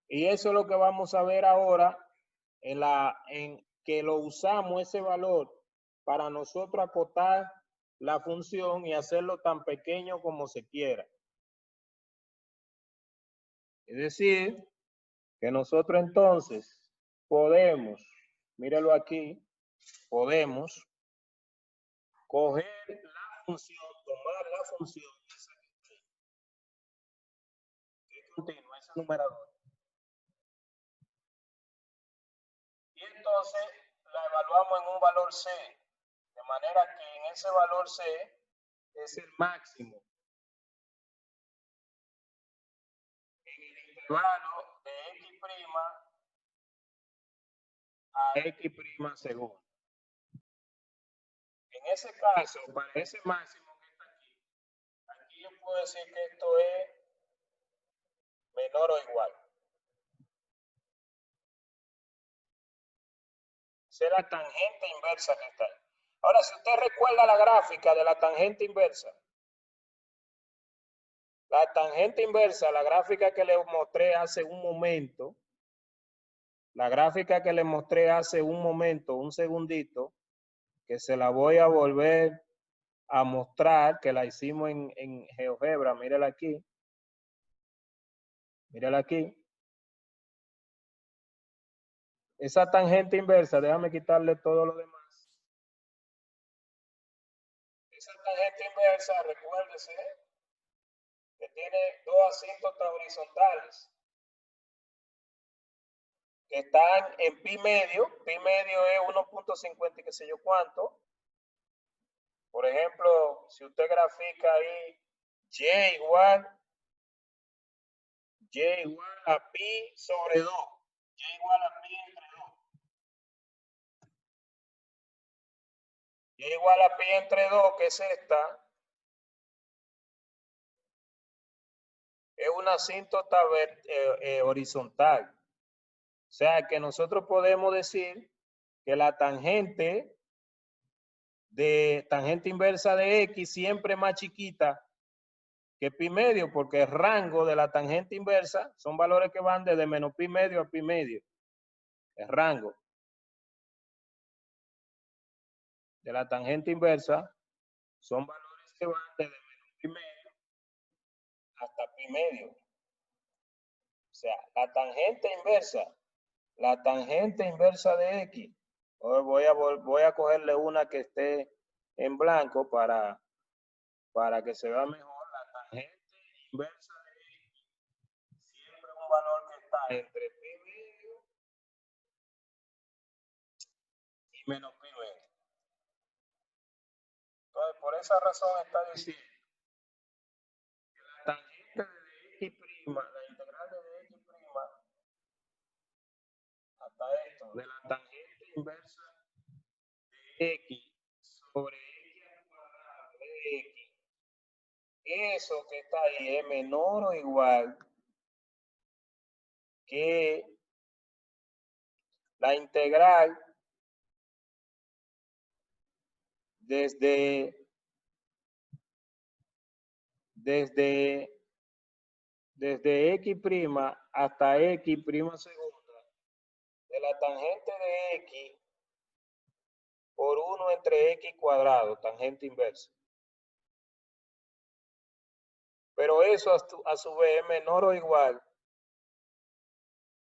Y eso es lo que vamos a ver ahora en que lo usamos ese valor para nosotros acotar la función y hacerlo tan pequeño como se quiera. Es decir, que nosotros entonces podemos, míralo aquí, podemos coger la función, tomar la función que es continua, ese numerador, y entonces la evaluamos en un valor C, de manera que en ese valor C es el máximo en el intervalo de X' a X' segundo. En ese caso, para ese máximo que está aquí yo puedo decir que esto es menor o igual. Esa es la tangente inversa que está ahí. Ahora, si usted recuerda la gráfica de la tangente inversa, la gráfica que le mostré hace un momento, un segundito, que se la voy a volver a mostrar, que la hicimos en GeoGebra, mírala aquí. Mírala aquí. Esa tangente inversa, déjame quitarle todo lo demás. Esa tangente inversa, recuérdese, que tiene dos asíntotas horizontales que están en pi medio es 1.50 y qué sé yo cuánto. Por ejemplo, si usted grafica ahí y igual a pi sobre 2, y igual a pi entre 2. Y igual a pi entre 2, que es esta, es una asíntota horizontal. O sea que nosotros podemos decir que la tangente inversa de X siempre es más chiquita que pi medio, porque el rango de la tangente inversa son valores que van desde menos pi medio a pi medio. El rango de la tangente inversa son valores que van desde menos pi medio hasta pi medio. O sea, la tangente inversa de x. Voy a cogerle una que esté en blanco para que se vea mejor. La tangente inversa de x siempre es un valor que está entre pi medio y menos pi medio. Entonces, por esa razón está diciendo que la tangente de x', la integral de x' hasta esto, de la tangente inversa de x sobre x al cuadrado de x, eso que está ahí es menor o igual que la integral desde x' hasta x' segunda de la tangente de x por 1 entre x cuadrado, tangente inversa. Pero eso a su vez es menor o igual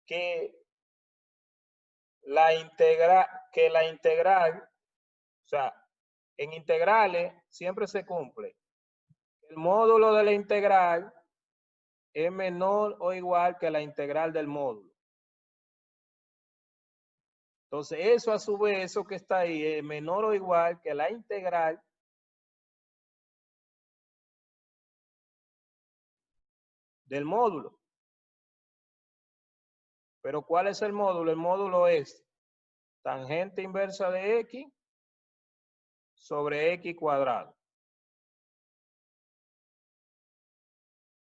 que la integral, o sea, en integrales siempre se cumple. El módulo de la integral es menor o igual que la integral del módulo. Entonces, eso a su vez, eso que está ahí, es menor o igual que la integral del módulo. Pero ¿cuál es el módulo? El módulo es tangente inversa de x sobre x cuadrado.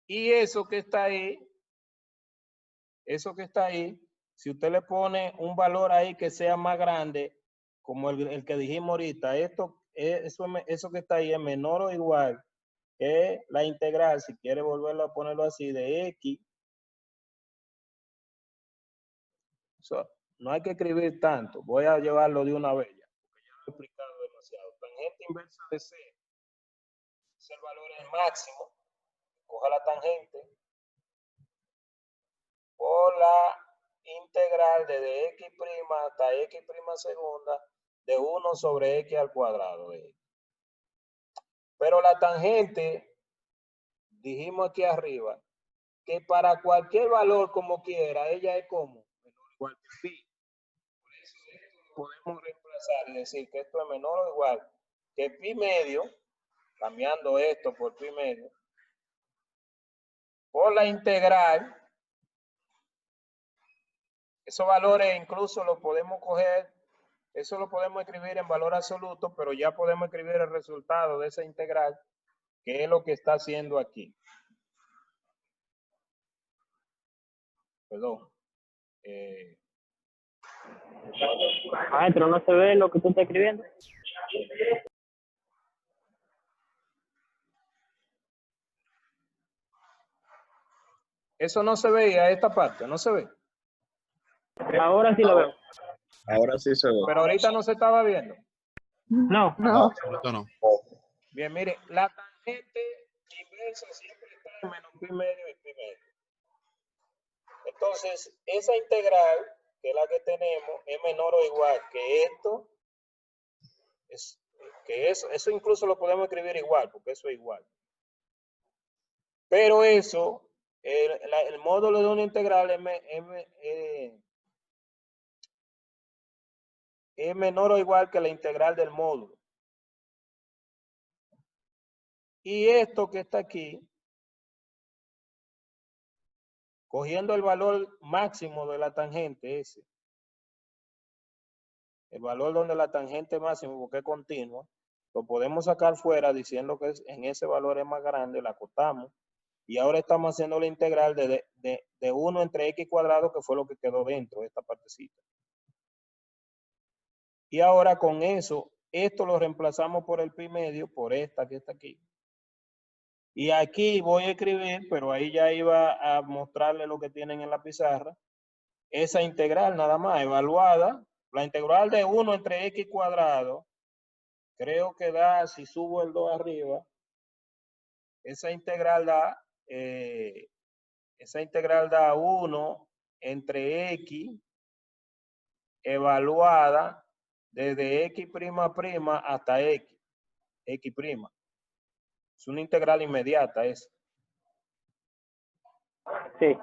Y eso que está ahí, si usted le pone un valor ahí que sea más grande, como el que dijimos ahorita, eso que está ahí es menor o igual que la integral, si quiere volverlo a ponerlo así, de x. No hay que escribir tanto, voy a llevarlo de una vez ya, porque ya lo he explicado demasiado. Tangente inversa de c es el valor máximo, coja la tangente por la integral desde x' hasta x' segunda de 1 sobre x al cuadrado de x. Pero la tangente, dijimos aquí arriba, que para cualquier valor como quiera, ella es como menor o igual que pi. Por eso esto podemos reemplazar y decir que esto es menor o igual que pi medio, cambiando esto por pi medio, por la integral. Esos valores incluso los podemos coger, eso lo podemos escribir en valor absoluto, pero ya podemos escribir el resultado de esa integral, que es lo que está haciendo aquí. Perdón. Maestro, ¿no se ve lo que tú estás escribiendo? Eso no se veía, esta parte, no se ve. Ahora sí lo veo. Ahora sí se ve. Pero ahorita no se estaba viendo. No. Ahorita no. Bien, mire, la tangente inversa siempre está en menos pi medio y pi medio. Entonces, esa integral, que es la que tenemos, es menor o igual que esto. Eso incluso lo podemos escribir igual, porque eso es igual. Pero eso, el módulo de una integral es menor o igual que la integral del módulo. Y esto que está aquí, cogiendo el valor máximo de la tangente, ese, el valor donde la tangente máximo, porque es continua, lo podemos sacar fuera diciendo que en ese valor es más grande, la acotamos, y ahora estamos haciendo la integral de 1 entre x cuadrado, que fue lo que quedó dentro de esta partecita. Y ahora con eso, esto lo reemplazamos por el pi medio, por esta que está aquí. Y aquí voy a escribir, pero ahí ya iba a mostrarle lo que tienen en la pizarra. Esa integral nada más, evaluada. La integral de 1 entre x cuadrado creo que da, si subo el 2 arriba, esa integral da 1 entre x evaluada desde x' hasta x'. Es una integral inmediata esa. Sí.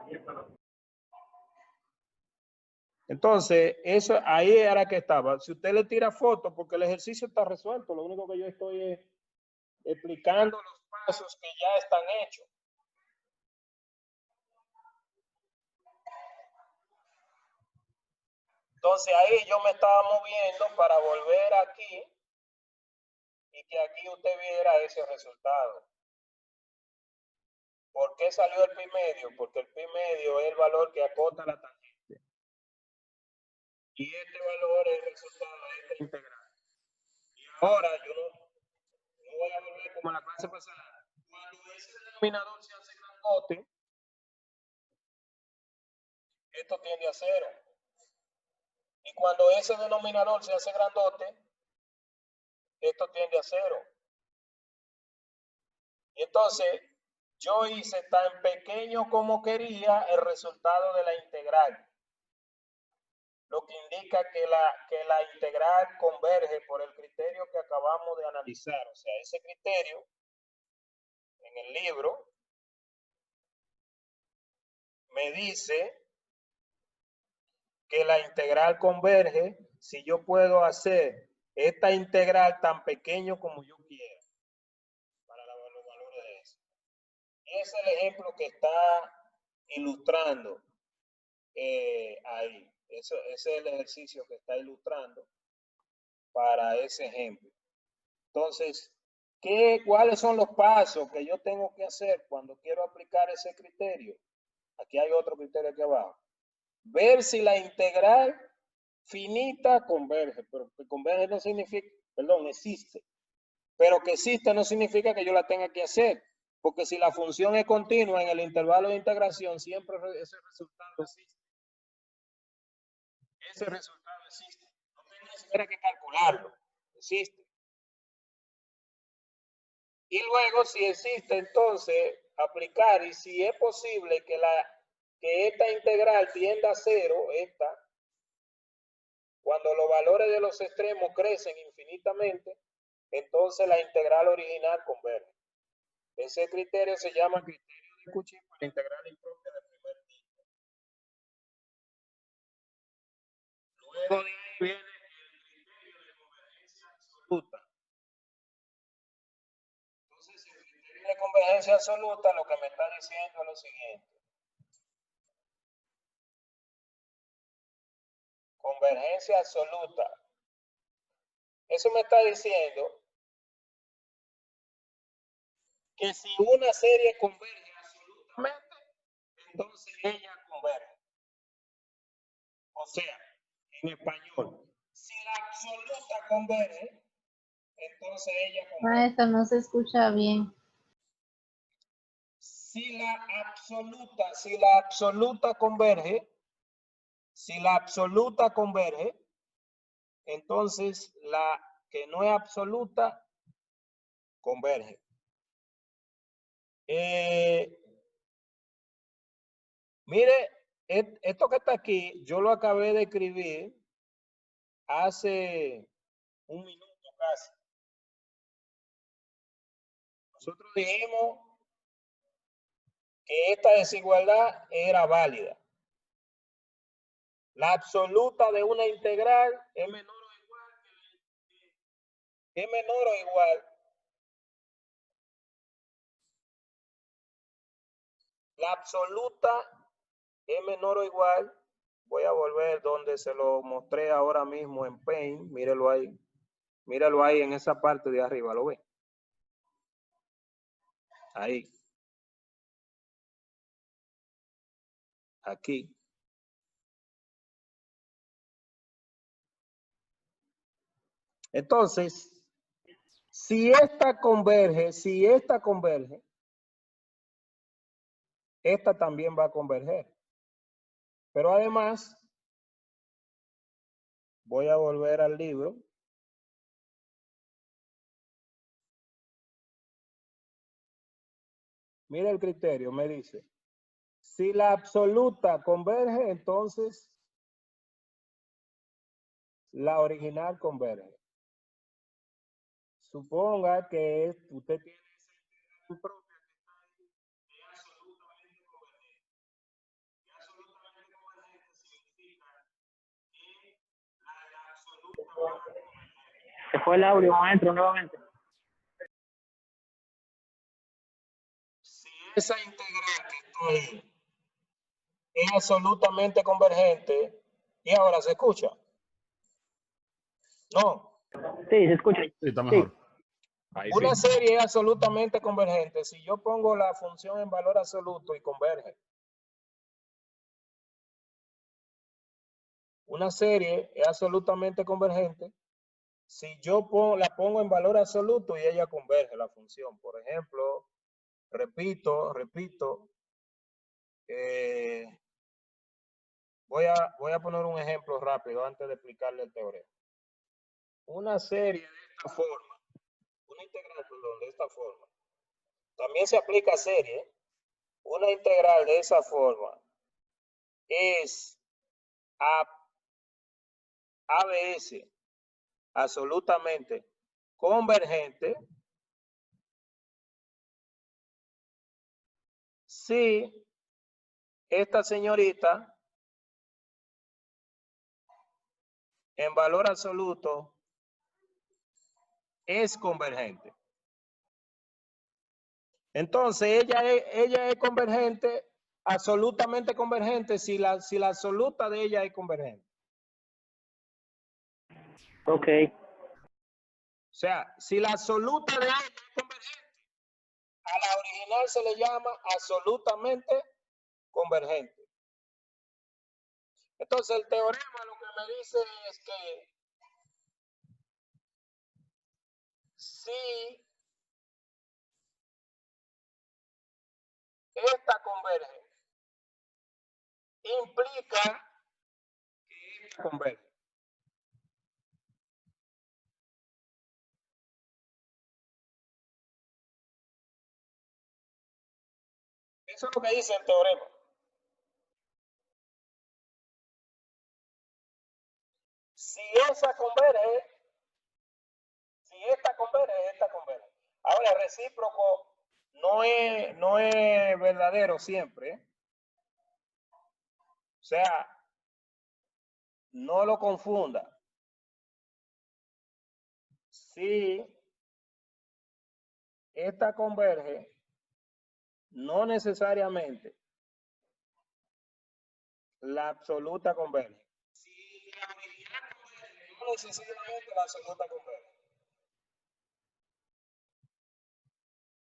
Entonces, eso ahí era que estaba. Si usted le tira foto, porque el ejercicio está resuelto, lo único que yo estoy es explicando los pasos que ya están hechos. Entonces ahí yo me estaba moviendo para volver aquí y que aquí usted viera ese resultado. ¿Por qué salió el pi medio? Porque el pi medio es el valor que acota la tangente. Y este valor es el resultado de esta integral. Y ahora yo no voy a volver como en la clase pasada. Cuando ese denominador se hace grandote, esto tiende a 0. Y cuando ese denominador se hace grandote, esto tiende a 0. Y entonces, yo hice tan pequeño como quería el resultado de la integral. Lo que indica que la integral converge por el criterio que acabamos de analizar. O sea, ese criterio, en el libro, me dice que la integral converge si yo puedo hacer esta integral tan pequeño como yo quiera para los valores de eso. Ese es el ejemplo que está ilustrando ahí. Ese es el ejercicio que está ilustrando para ese ejemplo. Entonces, ¿cuáles son los pasos que yo tengo que hacer cuando quiero aplicar ese criterio? Aquí hay otro criterio aquí abajo. Ver si la integral finita converge, pero que converge no significa, perdón, existe. Pero que existe no significa que yo la tenga que hacer, porque si la función es continua en el intervalo de integración, siempre ese resultado existe. Ese resultado existe. No tengo ni siquiera que calcularlo. Existe. Y luego, si existe, entonces, aplicar, y si es posible que esta integral tienda a 0, cuando los valores de los extremos crecen infinitamente, entonces la integral original converge. Ese criterio se llama criterio de Cauchy para la integral impropia del primer tipo. Luego de ahí viene el criterio de convergencia absoluta. Entonces, el criterio de convergencia absoluta lo que me está diciendo es lo siguiente. Convergencia absoluta. Eso me está diciendo que si una serie converge absolutamente, entonces ella converge. O sea, en español, si la absoluta converge, entonces ella converge. Maestro, no se escucha bien. Si la absoluta converge, entonces la que no es absoluta converge. Mire, esto que está aquí, yo lo acabé de escribir hace un minuto casi. Nosotros dijimos que esta desigualdad era válida. La absoluta de una integral es menor o igual. La absoluta es menor o igual. Voy a volver donde se lo mostré ahora mismo en Paint. Mírelo ahí. Míralo ahí en esa parte de arriba. ¿Lo ve? Ahí. Aquí. Entonces, si esta converge, esta también va a converger. Pero además, voy a volver al libro. Mira el criterio, me dice. Si la absoluta converge, entonces la original converge. Suponga que usted tiene esa integral propia que está ahí, que es absolutamente convergente. Y absolutamente convergente significa que la absoluta va a converger. Se fue el audio, maestro, nuevamente. Si esa integral que está ahí es absolutamente convergente, y ahora se escucha. No. Sí, se escucha. Sí, está mejor. Ahí sí. Una serie es absolutamente convergente si yo pongo la función en valor absoluto y converge. Una serie es absolutamente convergente si yo la pongo en valor absoluto y ella converge la función. Por ejemplo, repito, voy a poner un ejemplo rápido antes de explicarle el teorema. Una serie de esta forma, una integral, perdón, de esta forma, también se aplica a serie. Una integral de esa forma es ABS absolutamente convergente si esta señorita en valor absoluto es convergente. Entonces ella es convergente, absolutamente convergente si la absoluta de ella es convergente. Ok. O sea, si la absoluta de ella es convergente, a la original se le llama absolutamente convergente. Entonces el teorema lo que me dice es que si esta converge, implica que esta converge. Eso es lo que dice el teorema. Si esa converge, si esta converge, esta converge. Ahora, recíproco no es verdadero siempre, ¿eh? O sea, no lo confunda. Si esta converge, no necesariamente la absoluta converge. Si la original converge, no necesariamente la absoluta converge.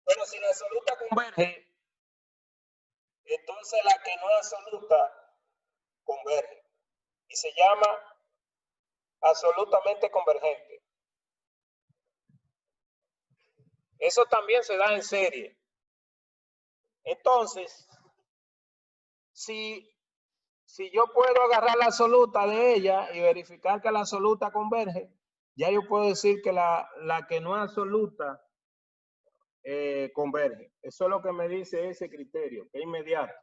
Pero si la absoluta converge, entonces la que no es absoluta converge. Y se llama absolutamente convergente. Eso también se da en serie. Entonces, si yo puedo agarrar la absoluta de ella y verificar que la absoluta converge, ya yo puedo decir que la que no es absoluta converge. Eso es lo que me dice ese criterio, que es inmediato.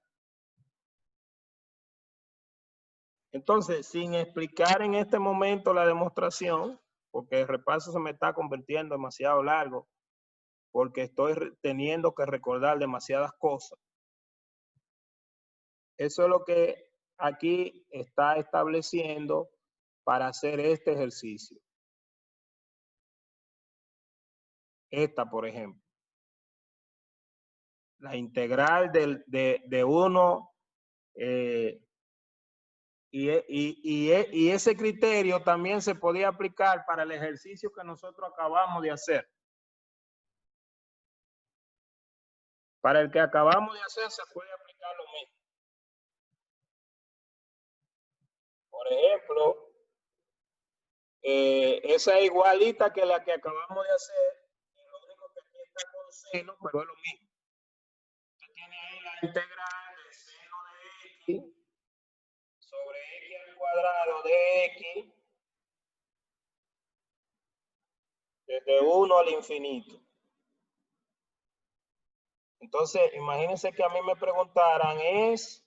Entonces, sin explicar en este momento la demostración, porque el repaso se me está convirtiendo demasiado largo, porque estoy teniendo que recordar demasiadas cosas. Eso es lo que aquí está estableciendo para hacer este ejercicio. Esta, por ejemplo. La integral de 1 y ese criterio también se podía aplicar para el ejercicio que nosotros acabamos de hacer. Para el que acabamos de hacer se puede aplicar lo mismo. Por ejemplo, esa es igualita que la que acabamos de hacer, y lo único que aquí está con seno, pero es lo mismo. Usted tiene ahí la integral del seno de x sobre x al cuadrado de x desde 1 al infinito. Entonces, imagínense que a mí me preguntaran, ¿es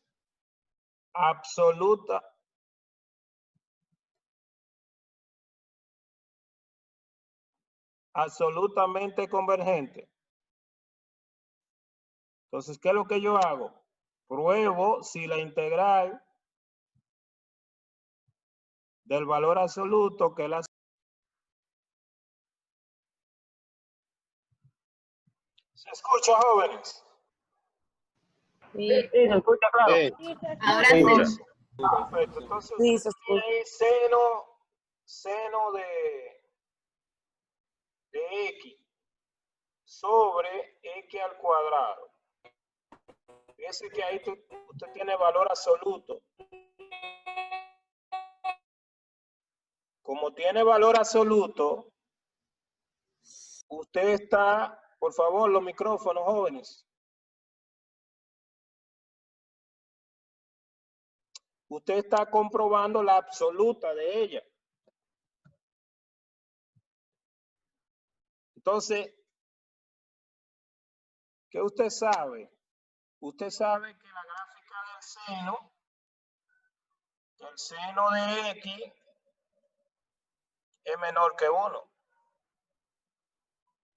absolutamente convergente? Entonces, ¿qué es lo que yo hago? Pruebo si la integral del valor absoluto, que es la... ¿Se escucha, jóvenes? Sí, Sí, se escucha claro. Ahora Sí, sí. mira. Perfecto. Entonces, Sí, usted se tiene escucha. ahí seno de x sobre x al cuadrado. Fíjese que ahí usted tiene valor absoluto. Como tiene valor absoluto, usted está, por favor, los micrófonos, jóvenes. Usted está comprobando la absoluta de ella. Entonces, ¿qué usted sabe? Usted sabe que la gráfica del seno, que el seno de x es menor que 1.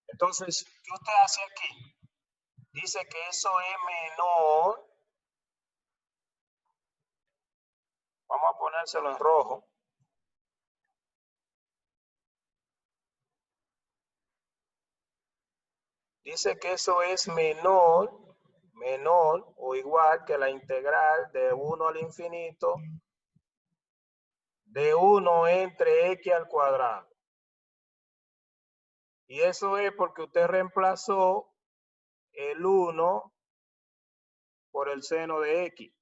Entonces, ¿qué usted hace aquí? Dice que eso es menor. Vamos a ponérselo en rojo. Dice que eso es menor o igual que la integral de 1 al infinito de 1 entre x al cuadrado. Y eso es porque usted reemplazó el 1 por el seno de x,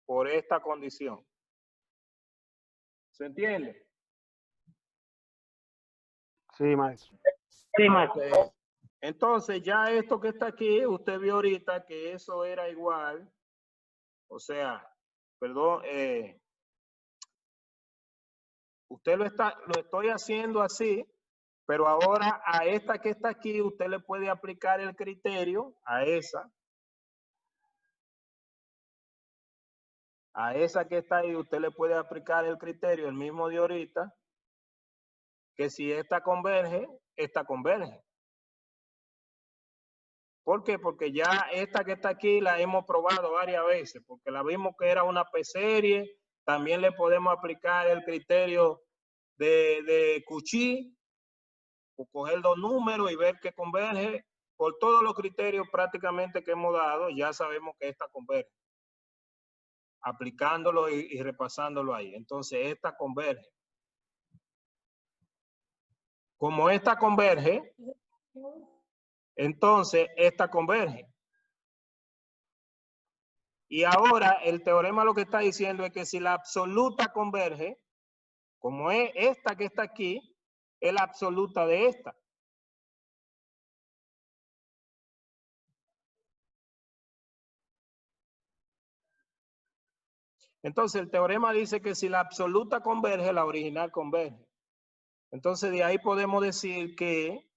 por esta condición. ¿Se entiende? Sí, maestro. Sí, maestro. Ok. Entonces, ya esto que está aquí, usted vio ahorita que eso era igual, o sea, perdón, usted lo estoy haciendo así, pero ahora a esta que está aquí, usted le puede aplicar el criterio a esa que está ahí, usted le puede aplicar el criterio, el mismo de ahorita, que si esta converge, esta converge. ¿Por qué? Porque ya esta que está aquí la hemos probado varias veces, porque la vimos que era una P-serie. También le podemos aplicar el criterio de Cauchy, o coger dos números y ver que converge. Por todos los criterios prácticamente que hemos dado, ya sabemos que esta converge. Aplicándolo y repasándolo ahí. Entonces, esta converge. Como esta converge, entonces esta converge. Y ahora el teorema lo que está diciendo es que si la absoluta converge, como es esta que está aquí, es la absoluta de esta. Entonces el teorema dice que si la absoluta converge, la original converge. Entonces de ahí podemos decir que,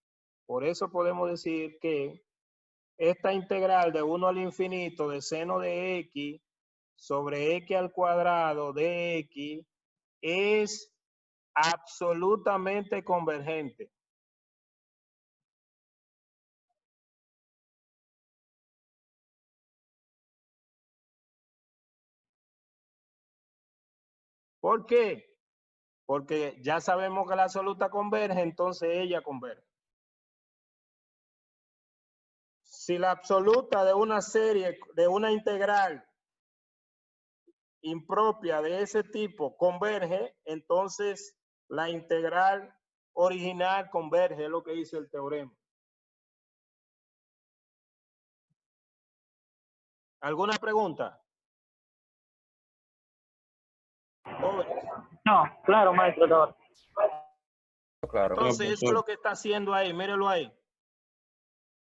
por eso podemos decir que esta integral de 1 al infinito de seno de x sobre x al cuadrado de x es absolutamente convergente. ¿Por qué? Porque ya sabemos que la absoluta converge, entonces ella converge. Si la absoluta de una serie, de una integral impropia de ese tipo converge, entonces la integral original converge, es lo que dice el teorema. ¿Alguna pregunta? Jóvenes. No, claro, maestro. Claro. Claro. Entonces eso es lo que está haciendo ahí, mírelo ahí.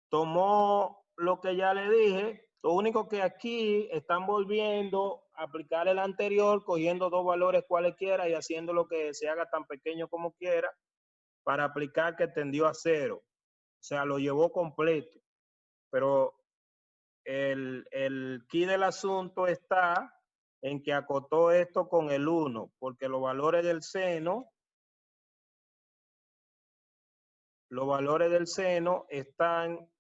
Tomó lo que ya le dije, lo único que aquí están volviendo a aplicar el anterior, cogiendo dos valores cualesquiera y haciendo lo que se haga tan pequeño como quiera para aplicar que tendió a cero. O sea, lo llevó completo. Pero el key del asunto está en que acotó esto con el 1, porque los valores del seno están,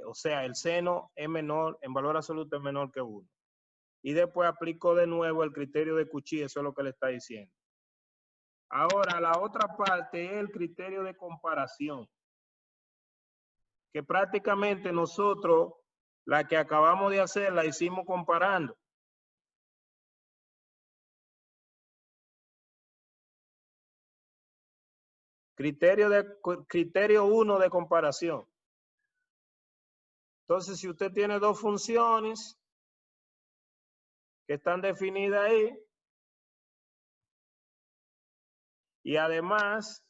o sea, el seno es menor, en valor absoluto es menor que 1. Y después aplicó de nuevo el criterio de Cauchy, eso es lo que le está diciendo. Ahora, la otra parte es el criterio de comparación, que prácticamente nosotros, la que acabamos de hacer, la hicimos comparando. Criterio 1 de comparación. Entonces, si usted tiene dos funciones que están definidas ahí, y además,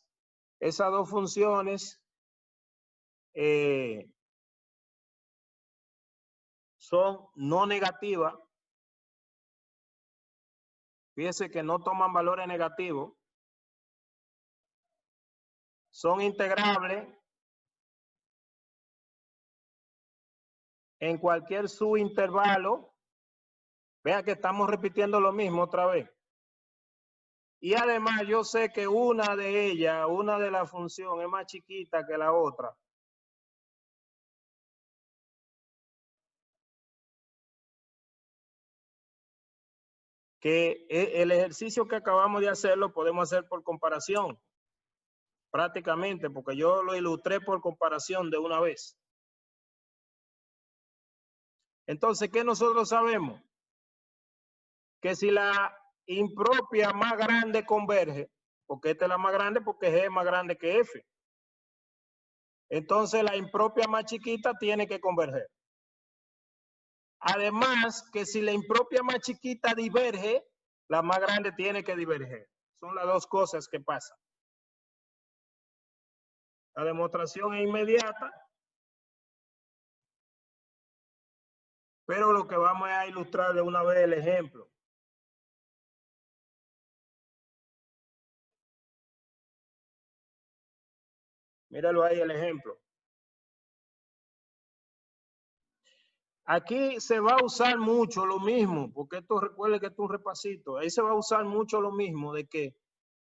esas dos funciones son no negativas, fíjese que no toman valores negativos, son integrables en cualquier subintervalo. Vean que estamos repitiendo lo mismo otra vez. Y además yo sé que una de ellas, una de las funciones es más chiquita que la otra. Que el ejercicio que acabamos de hacer lo podemos hacer por comparación. Prácticamente, porque yo lo ilustré por comparación de una vez. Entonces, ¿qué nosotros sabemos? Que si la impropia más grande converge, porque esta es la más grande porque G es más grande que F. Entonces, la impropia más chiquita tiene que converger. Además, que si la impropia más chiquita diverge, la más grande tiene que diverger. Son las dos cosas que pasan. La demostración es inmediata, pero lo que vamos a ilustrar de una vez el ejemplo. Míralo ahí el ejemplo. Aquí se va a usar mucho lo mismo, porque esto recuerde que esto es un repasito. Ahí se va a usar mucho lo mismo, de que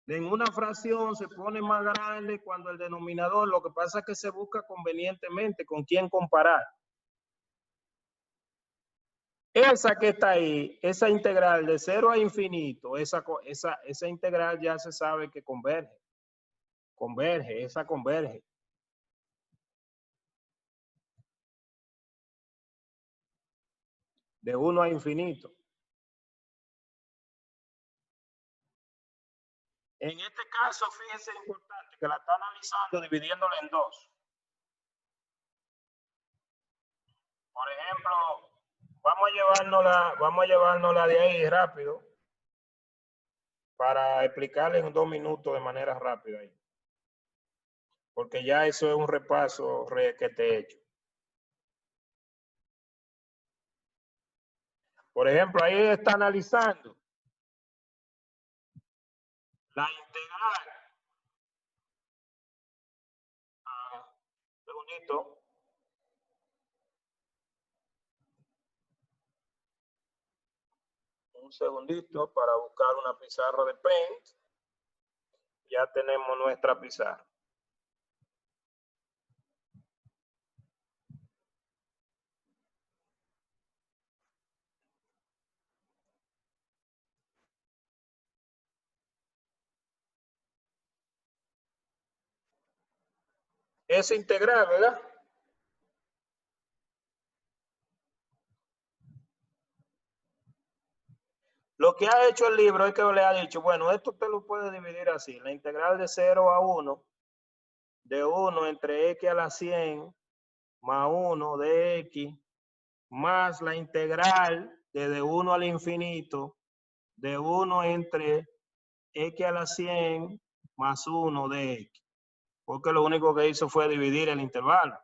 en una fracción se pone más grande cuando el denominador, lo que pasa es que se busca convenientemente con quién comparar. Esa que está ahí, esa integral de 0 a infinito, esa integral ya se sabe que converge. Converge, esa converge. De 1 a infinito. En este caso, fíjense importante que la está analizando dividiéndola en dos. Por ejemplo, vamos a llevárnosla de ahí rápido para explicarle en 2 minutos de manera rápida ahí. Porque ya eso es un repaso que te he hecho. Por ejemplo, ahí está analizando la integral. Un segundito. Un segundito para buscar una pizarra de Paint. Ya tenemos nuestra pizarra. Es integral, ¿verdad? Lo que ha hecho el libro es que le ha dicho, bueno, esto usted lo puede dividir así. La integral de 0 a 1, de 1 entre x a la 100, más 1 de x, más la integral de 1 al infinito, de 1 entre x a la 100, más 1 de x. Porque lo único que hizo fue dividir el intervalo.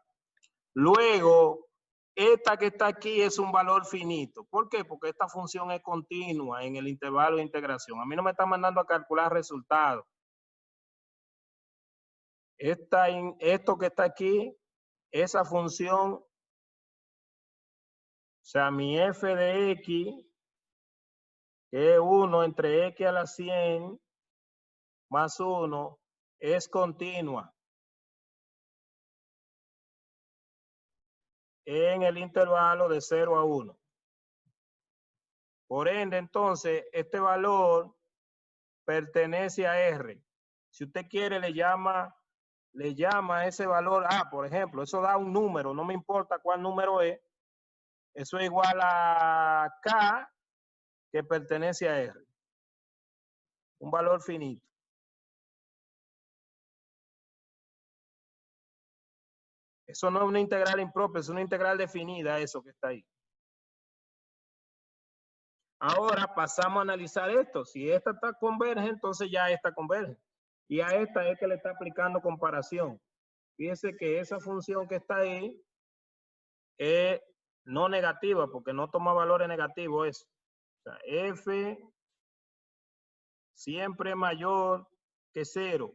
Luego, esta que está aquí es un valor finito. ¿Por qué? Porque esta función es continua en el intervalo de integración. A mí no me está mandando a calcular resultados. esto que está aquí, esa función, o sea, mi f de x, que es 1 entre x a la 100 más 1, es continua en el intervalo de 0 a 1. Por ende, entonces, este valor pertenece a R. Si usted quiere, le llama ese valor A, por ejemplo. Eso da un número, no me importa cuál número es. Eso es igual a K, que pertenece a R. Un valor finito. Eso no es una integral impropia, es una integral definida, eso que está ahí. Ahora pasamos a analizar esto. Si esta está converge, entonces ya esta converge. Y a esta es que le está aplicando comparación. Fíjese que esa función que está ahí es no negativa, porque no toma valores negativos eso. O sea, f siempre mayor que 0.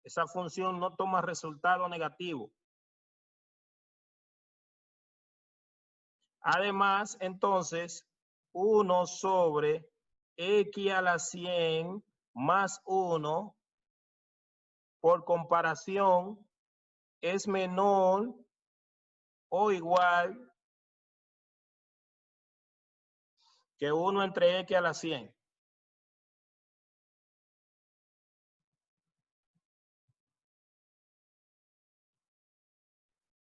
Esa función no toma resultado negativo. Además, entonces, 1 sobre x a la 100 más 1, por comparación, es menor o igual que 1 entre x a la 100.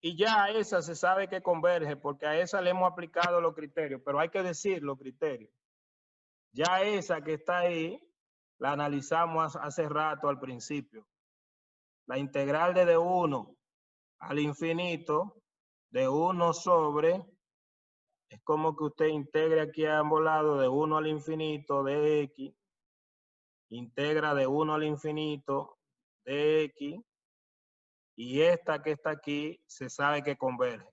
Y ya a esa se sabe que converge, porque a esa le hemos aplicado los criterios, pero hay que decir los criterios. Ya esa que está ahí, la analizamos hace rato al principio. La integral de 1 al infinito, de 1 sobre, es como que usted integre aquí a ambos lados de 1 al infinito de x, integra de 1 al infinito de x, y esta que está aquí se sabe que converge.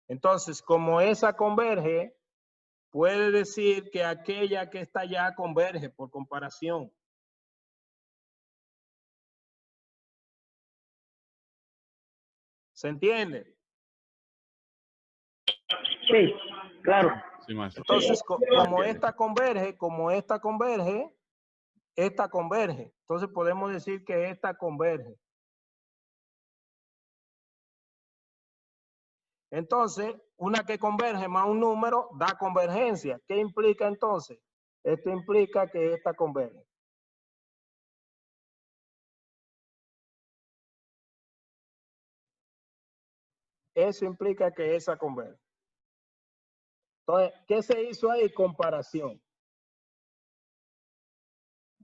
Entonces, como esa converge, puede decir que aquella que está allá converge por comparación. ¿Se entiende? Sí, claro. Sí, maestro. Entonces, como esta converge, esta converge. Entonces podemos decir que esta converge. Entonces, una que converge más un número da convergencia. ¿Qué implica entonces? Esto implica que esta converge. Eso implica que esa converge. Entonces, ¿qué se hizo ahí? Comparación.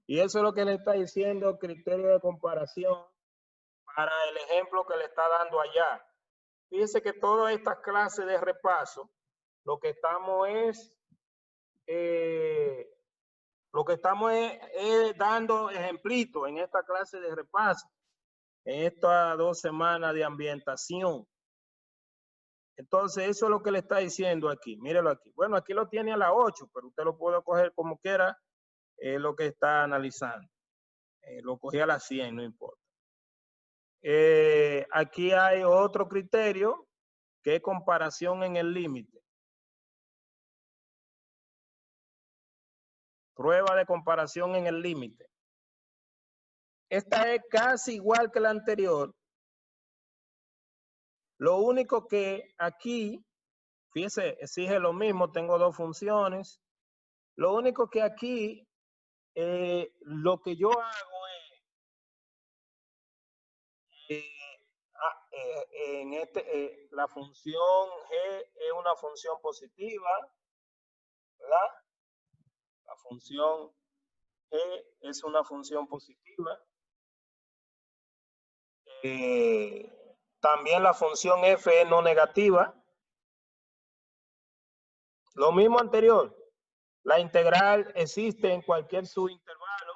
Y eso es lo que le está diciendo criterio de comparación para el ejemplo que le está dando allá. Fíjense que todas estas clases de repaso, lo que estamos es dando ejemplitos en esta clase de repaso, en estas 2 semanas de ambientación. Entonces, eso es lo que le está diciendo aquí. Mírelo aquí. Bueno, aquí lo tiene a la 8, pero usted lo puede coger como quiera, lo que está analizando. Lo cogí a la 100, no importa. Aquí hay otro criterio, que es comparación en el límite. Prueba de comparación en el límite. Esta es casi igual que la anterior. Lo único que aquí, fíjese, exige lo mismo, tengo 2 funciones. Lo único que aquí, lo que yo hago es, la función g es una función positiva, ¿verdad? La función g es una función positiva. También la función f es no negativa. Lo mismo anterior. La integral existe en cualquier subintervalo.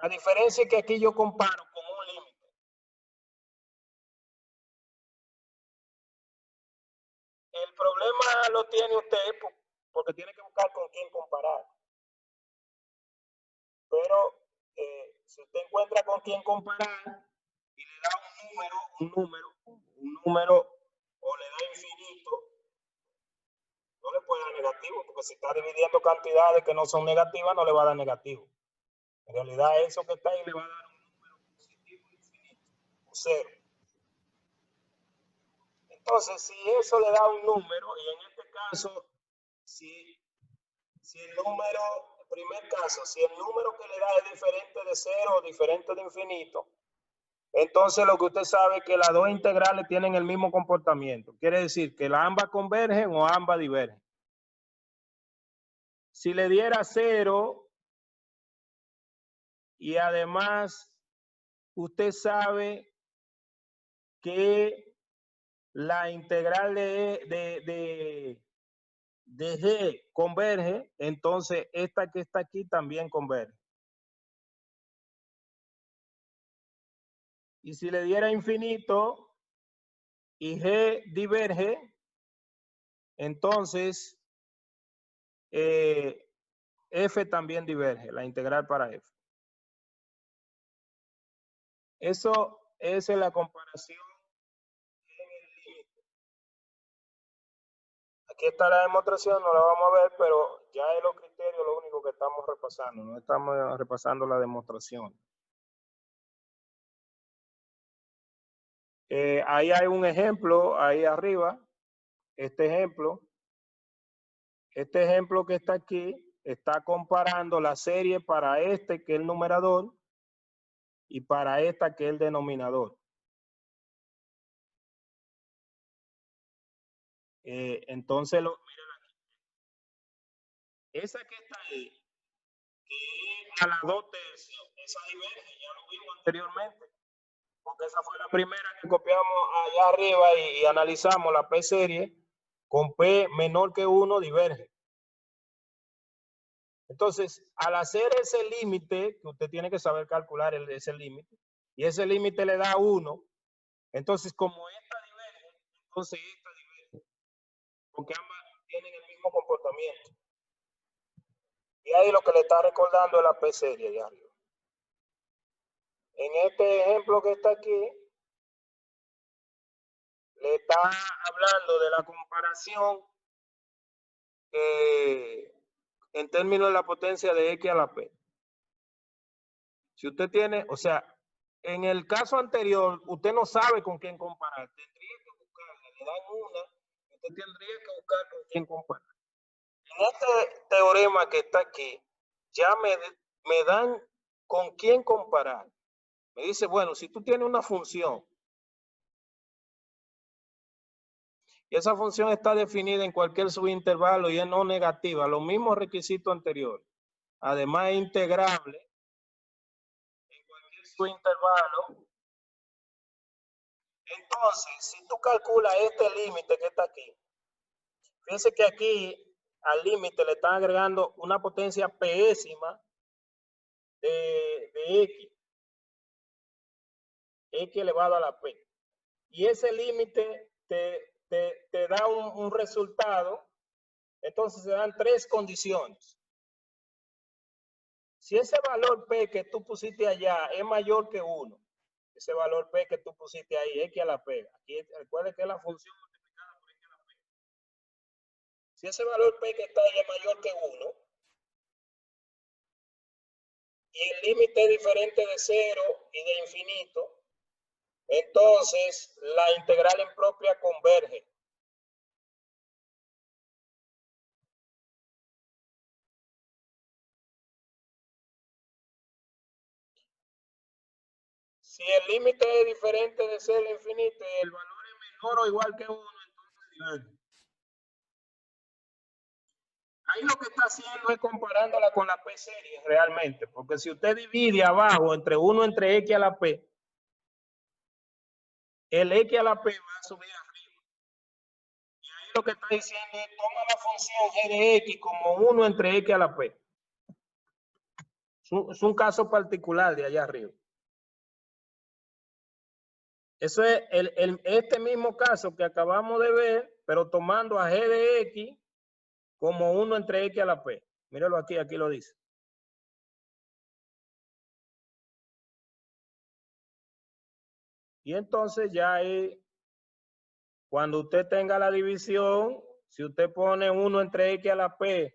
La diferencia es que aquí yo comparo con un límite. el problema lo tiene usted porque tiene que buscar con quién comparar. Pero si usted encuentra con quién comparar y le da un número o le da infinito, no le puede dar negativo, porque si está dividiendo cantidades que no son negativas, no le va a dar negativo. En realidad, eso que está ahí le va a dar un número positivo infinito, o 0. Entonces, si eso le da un número, y en este caso, si el número, en primer caso, si el número que le da es diferente de 0 o diferente de infinito, entonces lo que usted sabe es que las dos integrales tienen el mismo comportamiento. Quiere decir que ambas convergen o ambas divergen. Si le diera 0 y además usted sabe que la integral de G converge, entonces esta que está aquí también converge. Y si le diera infinito y G diverge, entonces F también diverge, la integral para F. Eso es la comparación en el límite. Aquí está la demostración, no la vamos a ver, pero ya es los criterios lo único que estamos repasando, no estamos repasando la demostración. Ahí hay un ejemplo, ahí arriba, este ejemplo que está aquí, está comparando la serie para este, que es el numerador, y para esta, que es el denominador. Entonces, miren aquí. Esa que está ahí, que es a las 2 tercios, esa diverge, ya lo vimos anteriormente, porque esa fue la primera que copiamos allá arriba y analizamos la P serie, con P menor que 1 diverge. Entonces, al hacer ese límite, que usted tiene que saber calcular ese límite, y ese límite le da 1, entonces como esta diverge, entonces esta diverge, porque ambas tienen el mismo comportamiento. Y ahí lo que le está recordando es la P serie de arriba. En este ejemplo que está aquí, le está hablando de la comparación en términos de la potencia de X a la P. Si usted tiene, o sea, en el caso anterior, usted no sabe con quién comparar. Tendría que buscar, le dan una, usted tendría que buscar con quién comparar. En este teorema que está aquí, ya me dan con quién comparar. Me dice, bueno, si tú tienes una función y esa función está definida en cualquier subintervalo y es no negativa, los mismos requisitos anteriores. Además es integrable en cualquier subintervalo. Entonces, si tú calculas este límite que está aquí, fíjense que aquí al límite le están agregando una potencia pésima de X. X elevado a la P. Y ese límite te da un resultado. Entonces se dan 3 condiciones. Si ese valor P que tú pusiste allá es mayor que 1, ese valor P que tú pusiste ahí, X a la P, aquí recuerde que es la función multiplicada por X a la P. Si ese valor P que está ahí es mayor que 1, y el límite es diferente de 0 y de infinito, entonces la integral en propia converge. Si el límite es diferente de 0 a infinito y el valor es menor o igual que 1, entonces diverge. Ahí lo que está haciendo es comparándola con la P serie realmente, porque si usted divide abajo entre 1 entre X a la P, el X a la P va a subir arriba. Y ahí lo que está diciendo es toma la función G de X como 1 entre X a la P. Es un caso particular de allá arriba. Eso es este mismo caso que acabamos de ver, pero tomando a g de x como 1 entre x a la p. Míralo aquí, aquí lo dice. Y entonces ya ahí, cuando usted tenga la división, si usted pone 1 entre x a la p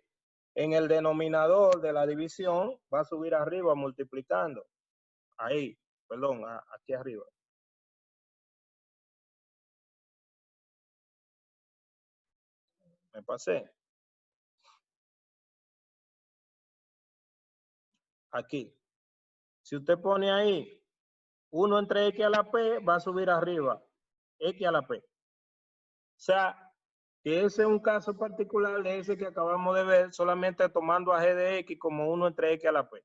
en el denominador de la división, va a subir arriba multiplicando. Ahí, perdón, aquí arriba. Me pasé. Aquí. Si usted pone ahí 1 entre x a la p, va a subir arriba x a la p. O sea, que ese es un caso particular de ese que acabamos de ver, solamente tomando a g de x como 1 entre x a la p.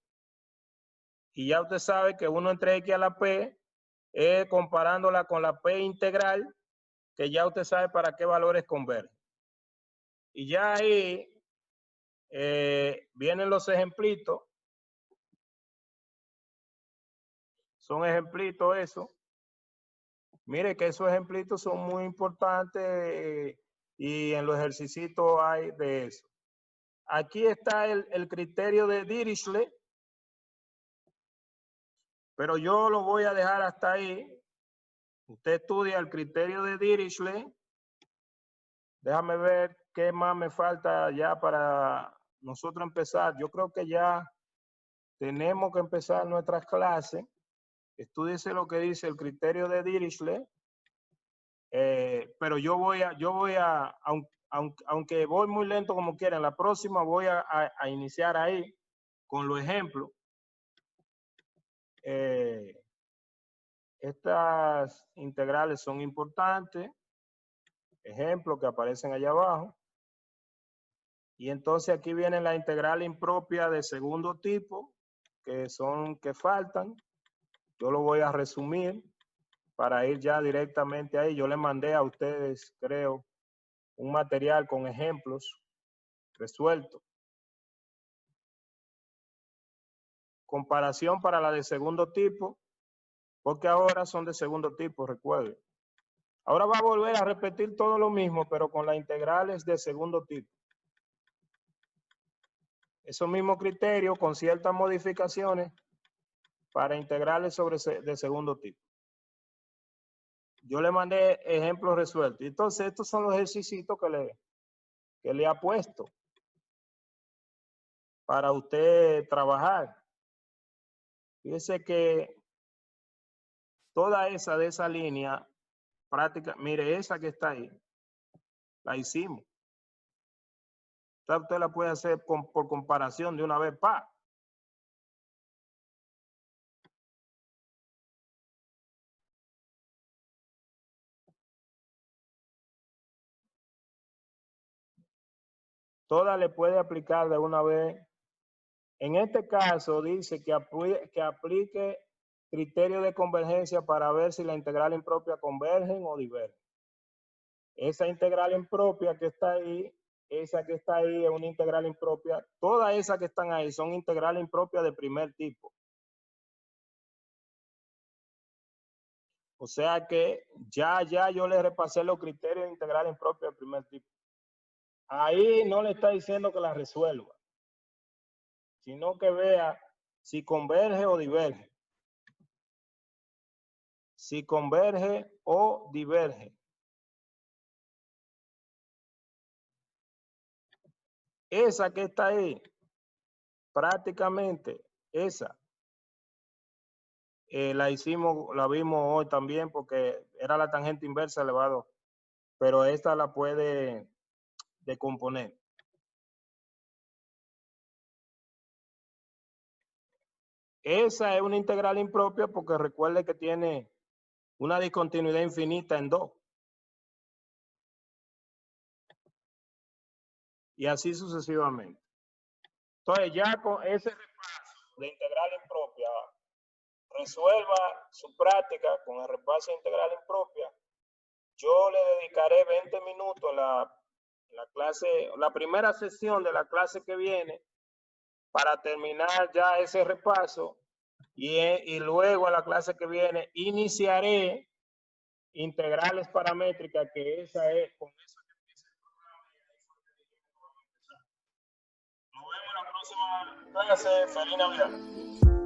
Y ya usted sabe que 1 entre x a la p es comparándola con la p integral, que ya usted sabe para qué valores convergen. Y ya ahí vienen los ejemplitos. Son ejemplitos eso. Mire que esos ejemplitos son muy importantes y en los ejercicios hay de eso. Aquí está el criterio de Dirichlet, pero yo lo voy a dejar hasta ahí. Usted estudia el criterio de Dirichlet. Déjame ver qué más me falta ya para nosotros empezar. Yo creo que ya tenemos que empezar nuestras clases. Estúdiese lo que dice el criterio de Dirichlet. Pero yo voy a, aunque voy muy lento como quiera, en la próxima voy a iniciar ahí con los ejemplos. Estas integrales son importantes. Ejemplos que aparecen allá abajo. Y entonces aquí viene la integral impropia de segundo tipo, que faltan. Yo lo voy a resumir para ir ya directamente ahí. Yo le mandé a ustedes, creo, un material con ejemplos resueltos. Comparación para la de segundo tipo, porque ahora son de segundo tipo, recuerden. Ahora va a volver a repetir todo lo mismo, pero con las integrales de segundo tipo. Esos mismos criterios con ciertas modificaciones para integrales de segundo tipo. Yo le mandé ejemplos resueltos. Entonces, estos son los ejercicios que le ha puesto para usted trabajar. Fíjese que toda esa de esa línea práctica, mire, esa que está ahí, la hicimos. Usted la puede hacer por comparación de una vez, pa. Toda le puede aplicar de una vez. En este caso dice que aplique criterio de convergencia para ver si la integral impropia convergen o divergen. Esa integral impropia que está ahí, esa que está ahí es una integral impropia. Todas esas que están ahí son integrales impropias de primer tipo. O sea que ya yo le repasé los criterios de integral impropia de primer tipo. Ahí no le está diciendo que la resuelva, sino que vea si converge o diverge. Si converge o diverge. Esa que está ahí, prácticamente esa, la vimos hoy también porque era la tangente inversa elevado, pero esta la puede decomponer. Esa es una integral impropia porque recuerde que tiene una discontinuidad infinita en 2. Y así sucesivamente. Entonces ya con ese repaso de integral impropia, resuelva su práctica con el repaso de integral impropia. Yo le dedicaré 20 minutos la clase, la primera sesión de la clase que viene para terminar ya ese repaso y luego a la clase que viene iniciaré integrales paramétricas, que esa es con eso clase. Feliz Navidad.